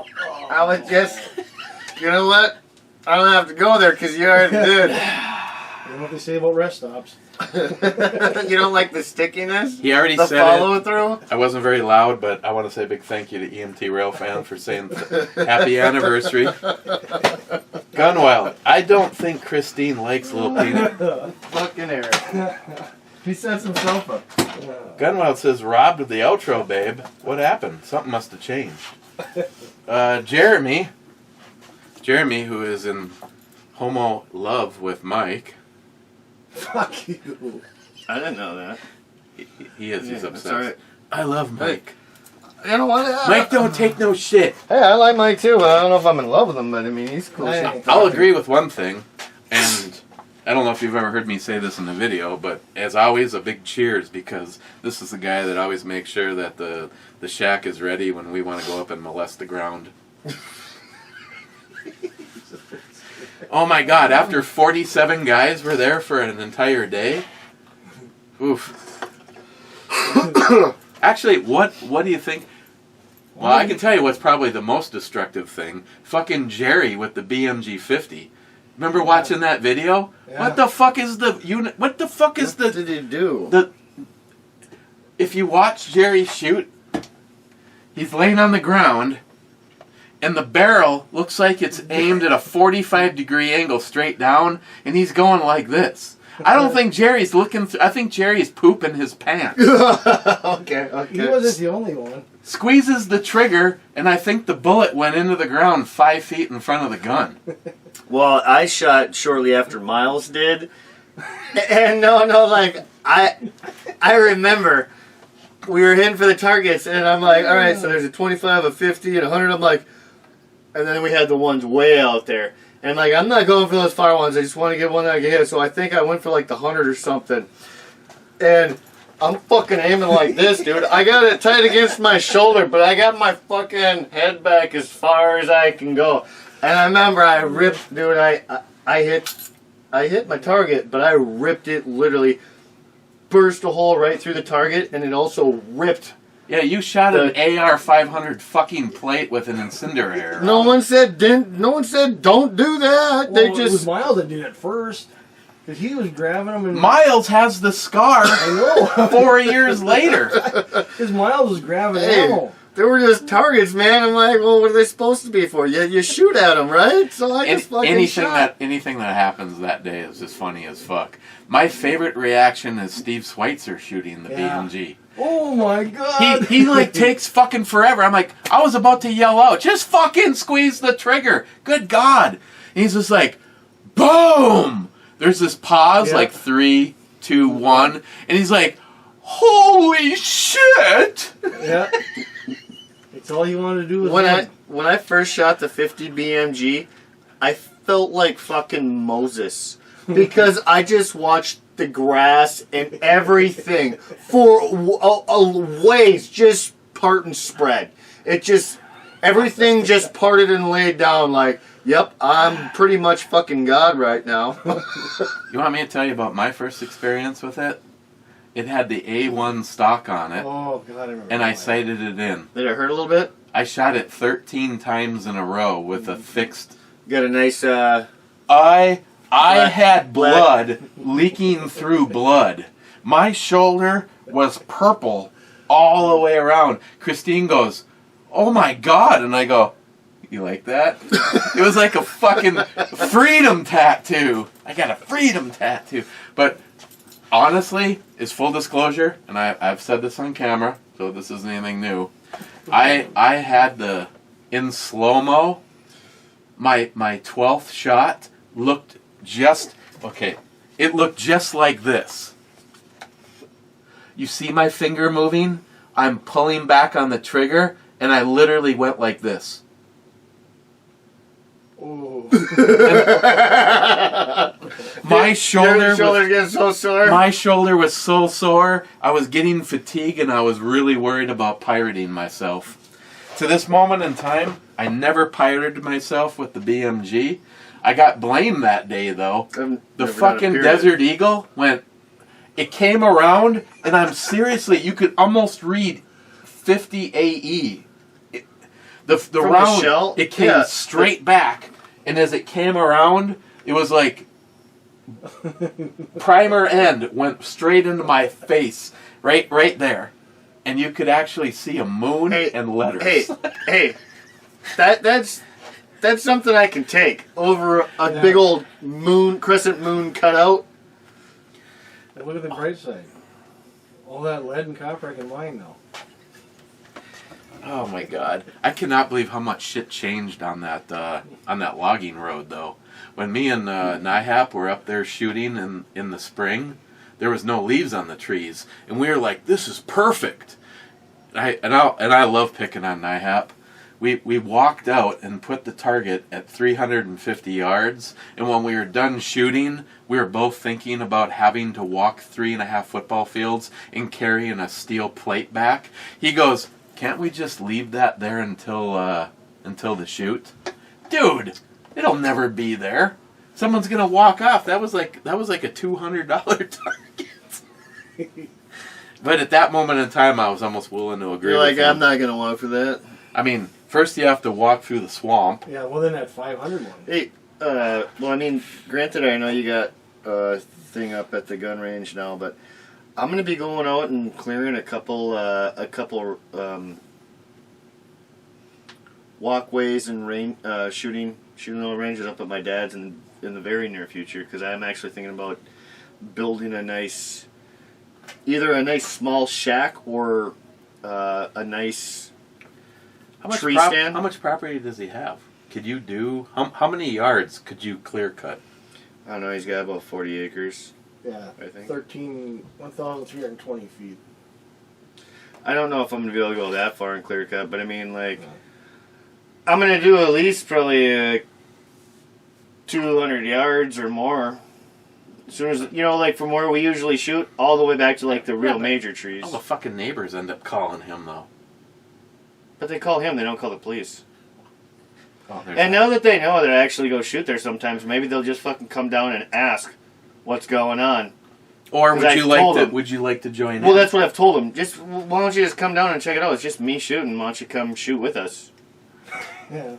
You know what? I don't have to go there because you already did. You know what they say about rest stops? You don't like the stickiness? He already The said follow it. through? I wasn't very loud, but I want to say a big thank you to EMT Railfan for saying happy anniversary. Gunwild, I don't think Christine likes Little Peanut. Fucking Eric. He sets himself up. Gunwild says, robbed of the outro, babe. What happened? Something must have changed. Jeremy, who is in homo love with Mike. Fuck you. I didn't know that. He is. He's Yeah, obsessed. that's all right. I love Mike. You know what? Mike don't take no shit. Hey, I like Mike too. I don't know if I'm in love with him, but I mean, he's cool. Hey. I'll agree with one thing, and I don't know if you've ever heard me say this in the video, but as always, a big cheers, because this is the guy that always makes sure that the shack is ready when we want to go up and molest the ground. Oh my God, after 47 guys were there for an entire day? Oof. Actually, what do you think? Well, I can tell you what's probably the most destructive thing. Fucking Jerry with the BMG 50. Remember watching that video? Yeah. What the fuck is the unit? What the fuck is What did he do? If you watch Jerry shoot, he's laying on the ground, and the barrel looks like it's aimed at a 45-degree angle straight down, and he's going like this. I don't think Jerry's looking. I think Jerry's pooping his pants. Okay. He wasn't the only one. Squeezes the trigger, and I think the bullet went into the ground 5 feet in front of the gun. Well, I shot shortly after Miles did, and like I remember we were hitting for the targets, and I'm like, all right, so there's a 25, a 50, and a 100. I'm like, and then we had the ones way out there, and like I'm not going for those far ones. I just want to get one that I can hit. So I think I went for like the 100 or something, and I'm fucking aiming like this, dude. I got it tight against my shoulder, but I got my fucking head back as far as I can go. And I remember I ripped, dude. I hit my target, but I ripped it literally, burst a hole right through the target, and it also ripped. Yeah, you shot an AR-500 fucking plate with an incendiary. No one said don't do that. Well, They it was just Miles that did it first. Because he was grabbing them and... Miles has the scar I know. 4 years later. Because Miles was grabbing Hey. ammo. they were just targets, man. I'm like, well, what are they supposed to be for? You shoot at them, right? So I just fucking shot. Anything that happens that day is just funny as fuck. My favorite reaction is Steve Schweitzer shooting the BMG. Oh my God. He like takes fucking forever. I'm like, I was about to yell out, just fucking squeeze the trigger. Good God. And he's just like, boom. There's this pause, like 3, 2, 1, and he's like, holy shit. Yeah. It's all you wanted to do was When I first shot the 50 BMG, I felt like fucking Moses because I just watched the grass and everything for a ways just part and spread. It just, everything just parted and laid down like, yep, I'm pretty much fucking God right now. You want me to tell you about my first experience with it? It had the A1 stock on it, Oh, God, I remember. and I that. sighted it in. Did it hurt a little bit? I shot it 13 times in a row with a fixed... Got a nice, I had blood leaking through blood. My shoulder was purple all the way around. Christine goes, "Oh my God," and I go, "You like that?" It was like a fucking freedom tattoo. I got a freedom tattoo. But honestly, is full disclosure, and I've said this on camera, so this isn't anything new. I had in slow-mo, my 12th shot looked just, okay, it looked just like this. You see my finger moving? I'm pulling back on the trigger, and I literally went like this. Oh. My shoulder's getting so sore. My shoulder was so sore, I was getting fatigue, and I was really worried about pirating myself. To this moment in time, I never pirated myself with the BMG. I got blamed that day, though. The fucking Desert Eagle went... It came around, and I'm seriously... You could almost read 50 AE. The round, the shell? it came straight back, and as it came around, it was like... primer end went straight into my face, right there. And you could actually see a moon and letters. Hey, that's something I can take over a big old moon, crescent moon cutout. And look at the bright side. All that lead and copper I can mine now. Oh my God! I cannot believe how much shit changed on that logging road, though. When me and NIHAP were up there shooting in the spring, there was no leaves on the trees, and we were like, "This is perfect." And I love picking on NIHAP. We walked out and put the target at 350 yards, and when we were done shooting, we were both thinking about having to walk 3.5 football fields and carrying a steel plate back. He goes, "Can't we just leave that there until the shoot?" Dude, it'll never be there. Someone's gonna walk off. That was like a $200 target. But at that moment in time, I was almost willing to agree. You're with like, him. I'm not gonna walk for that. I mean, first you have to walk through the swamp. Yeah, well then that 500 one. Hey, well, I mean, granted, I know you got a thing up at the gun range now, but I'm gonna be going out and clearing a couple walkways and shooting little ranges up at my dad's in the very near future, because I'm actually thinking about building either a nice small shack or a nice tree stand. How much property does he have? Could you do how many yards could you clear cut? I don't know. He's got about 40 acres. Yeah, I think 1,320 feet. I don't know if I'm gonna be able to go that far in clear cut, but I mean, like, I'm gonna do at least probably 200 yards or more. As soon as, like from where we usually shoot, all the way back to like the real major trees. All the fucking neighbors end up calling him though. But they call him; they don't call the police. Oh, and now that they know that I actually go shoot there sometimes, maybe they'll just fucking come down and ask what's going on. Or would you like to join in? Well, that's what I've told them. Why don't you just come down and check it out? It's just me shooting. Why don't you come shoot with us? Yeah.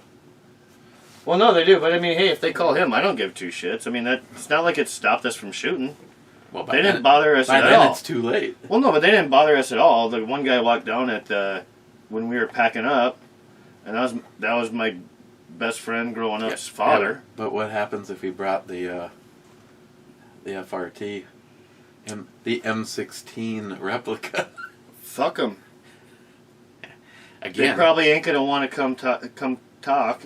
Well, no, they do. But I mean, hey, if they call him, I don't give two shits. I mean, it's not like it stopped us from shooting. Well, they didn't bother us at all. By then, it's too late. Well, no, but they didn't bother us at all. The one guy walked down when we were packing up, and that was my best friend growing up's father. Yeah, but what happens if he brought the FRT and the M16 replica? Fuck them. Again, they probably ain't gonna want to come talk.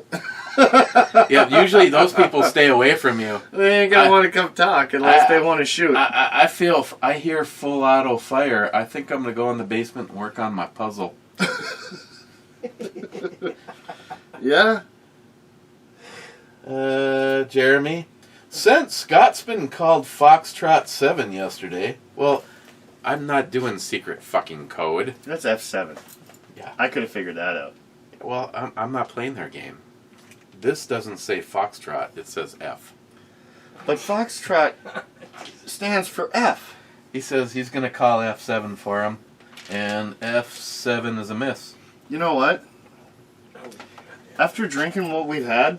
Yeah, usually those people stay away from you. They ain't gonna want to come talk unless they want to shoot. I hear full auto fire. I think I'm gonna go in the basement and work on my puzzle. Yeah. Jeremy. Since Scotsman called Foxtrot 7 yesterday, well, I'm not doing secret fucking code. That's F7. Yeah. I could have figured that out. Well, I'm not playing their game. This doesn't say Foxtrot, it says F. But Foxtrot stands for F. He says he's going to call F7 for him, and F7 is a miss. You know what? After drinking what we've had,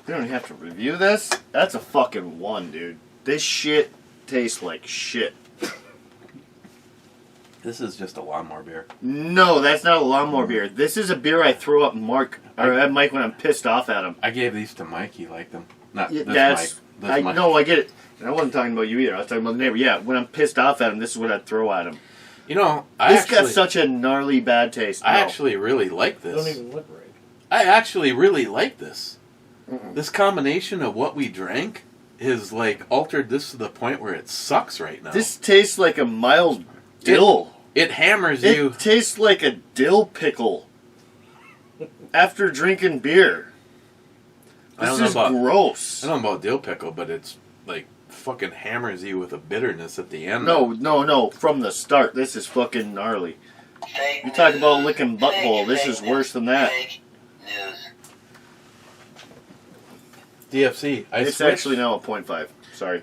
we don't even have to review this. That's a fucking 1, dude. This shit tastes like shit. This is just a lawnmower beer. No, that's not a lawnmower beer. This is a beer I throw up at Mike when I'm pissed off at him. I gave these to Mike. He liked them. Not Yeah, this Mike. This Mike. No, I get it. And I wasn't talking about you either. I was talking about the neighbor. Yeah, when I'm pissed off at him, this is what I'd throw at him. You know, This got such a gnarly bad taste. I No. actually really like They this. don't even look right. I actually really like this. Mm-mm. This combination of what we drank is like altered this to the point where it sucks right now. This tastes like a mild dill. It hammers you. It tastes like a dill pickle after drinking beer. I don't This know is about gross. I don't know about dill pickle, but it's like fucking hammers you with a bitterness at the end. No. From the start, this is fucking gnarly. You talk about licking butthole. This is worse than that. DFC. It's actually now a 0.5. Sorry.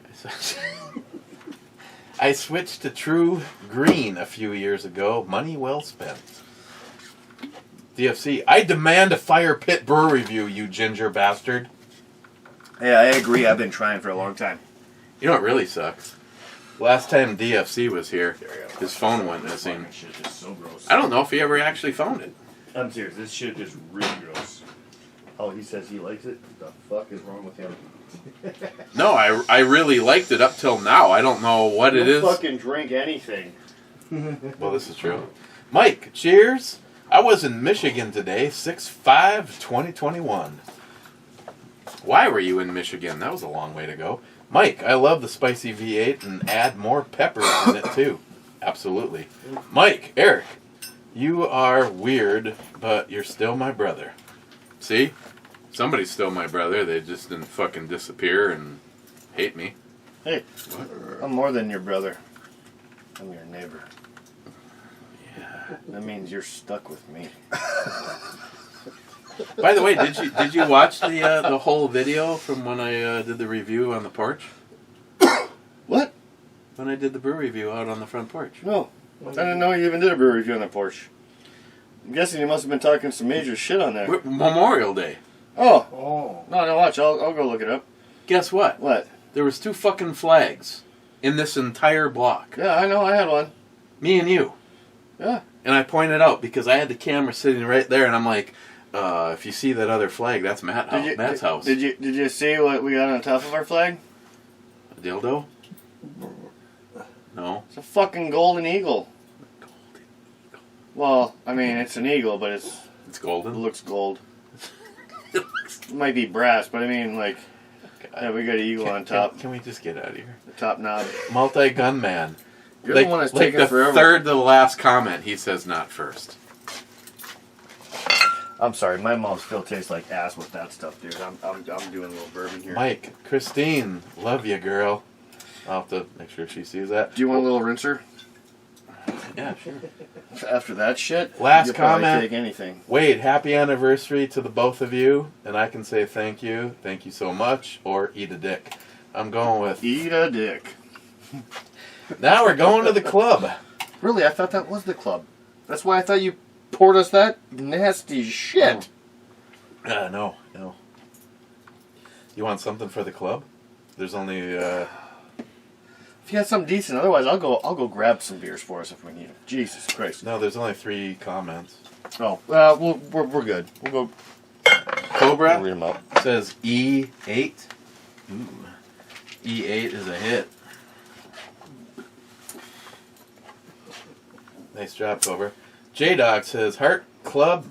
I switched to True Green a few years ago. Money well spent. DFC. I demand a Fire Pit Brew review, you ginger bastard. Yeah, I agree. I've been trying for a long time. You know what really sucks? Last time DFC was here, his phone went missing. This shit is so gross. I don't know if he ever actually found it. I'm serious. This shit is really gross. Oh, he says he likes it? What the fuck is wrong with him? No, I really liked it up till now. I don't know what it is. Fucking drink anything. Well, this is true. Mike, cheers. I was in Michigan today, 6/5/2021. Why were you in Michigan? That was a long way to go. Mike, I love the spicy V8 and add more pepper in it too. Absolutely. Mike, Eric, you are weird, but you're still my brother. See? Somebody's still my brother. They just didn't fucking disappear and hate me. Hey, I'm more than your brother. I'm your neighbor. Yeah. That means you're stuck with me. By the way, did you watch the whole video from when I did the review on the porch? What? When I did the brew review out on the front porch. No. I didn't know you even did a brew review on the porch. I'm guessing you must have been talking some major shit on there. Memorial Day. Oh. Oh. No, watch. I'll go look it up. Guess what? What? There was 2 fucking flags in this entire block. Yeah, I know. I had one. Me and you. Yeah. And I pointed out because I had the camera sitting right there, and I'm like, if you see that other flag, that's Matt's house. Did you see what we got on top of our flag? A dildo? No. It's a fucking golden eagle. Well, I mean, it's an eagle, but It's it golden. looks gold. It might be brass, but I mean, like, yeah, we got an eagle on top. Can we just get out of here? The top knob. Multi-gun man. You're the one that's taking the forever. third to the last comment, he says not first. I'm sorry, my mouth still tastes like ass with that stuff, dude. I'm doing a little bourbon here. Mike, Christine, love you, girl. I'll have to make sure she sees that. Do you want a little rinser? Yeah, sure. After that shit, Last you'll probably comment. take anything. Wade, happy anniversary to the both of you, and I can say thank you so much, or eat a dick. I'm going with Eat a dick. Now we're going to the club. Really, I thought that was the club. That's why I thought you poured us that nasty shit. No. You want something for the club? There's only If you had something decent, otherwise I'll go grab some beers for us if we need them. Jesus Christ. no. There's only 3 comments. Oh, we're good. We'll go Cobra read them out. says E8. Ooh. E8 is a hit. Nice job, Cobra. J-Dog says, Heart Club,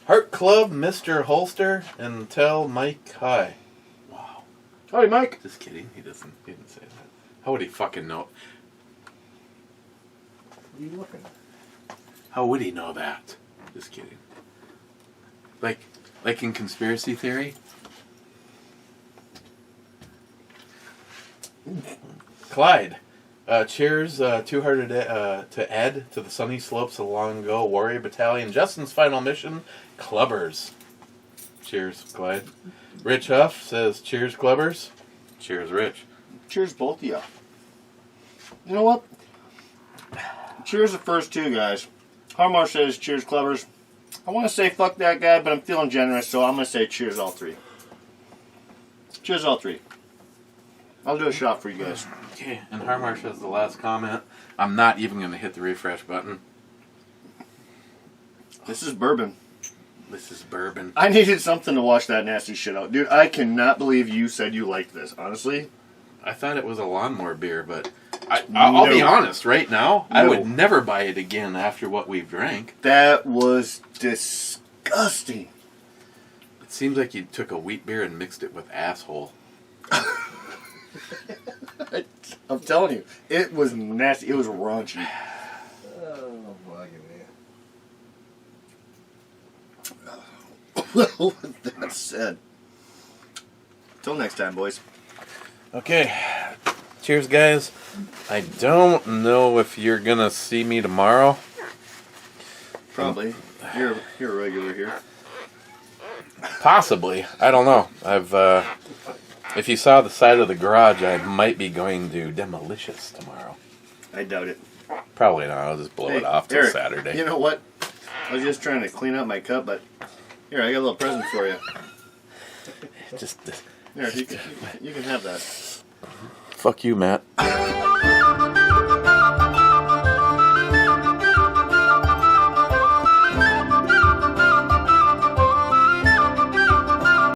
Mr. Holster, and tell Mike hi. Wow. Hi, Mike. Just kidding. He didn't say that. How would he fucking know? What are you looking at? How would he know that? Just kidding. Like, Like in Conspiracy Theory? Clyde. Cheers, 200 to Ed, to the sunny slopes of long ago, Warrior Battalion. Justin's final mission, Clubbers. Cheers, Clyde. Rich Huff says, cheers, Clubbers. Cheers, Rich. Cheers, both of you. You know what? Cheers the first two guys. Harmar says, cheers, Clubbers. I want to say fuck that guy, but I'm feeling generous, so I'm going to say cheers all three. Cheers all three. I'll do a shot for you guys. Okay, and Harmarsh has the last comment. I'm not even going to hit the refresh button. This is bourbon. This is bourbon. I needed something to wash that nasty shit out. Dude, I cannot believe you said you liked this, honestly. I thought it was a lawnmower beer, but I'll be honest, right now, I would never buy it again after what we've drank. That was disgusting. It seems like you took a wheat beer and mixed it with asshole. I'm telling you, it was nasty. It was raunchy. Oh, fucking man. Well, with that said, till next time, boys. Okay. Cheers, guys. I don't know if you're going to see me tomorrow. Probably. You're a regular here. Possibly. I don't know. If you saw the side of the garage, I might be going to Demolicious tomorrow. I doubt it. Probably not. I'll just blow it off till Eric, Saturday. You know what? I was just trying to clean up my cup, but here, I got a little present for you. Just Here, you can have that. fuck you, Matt.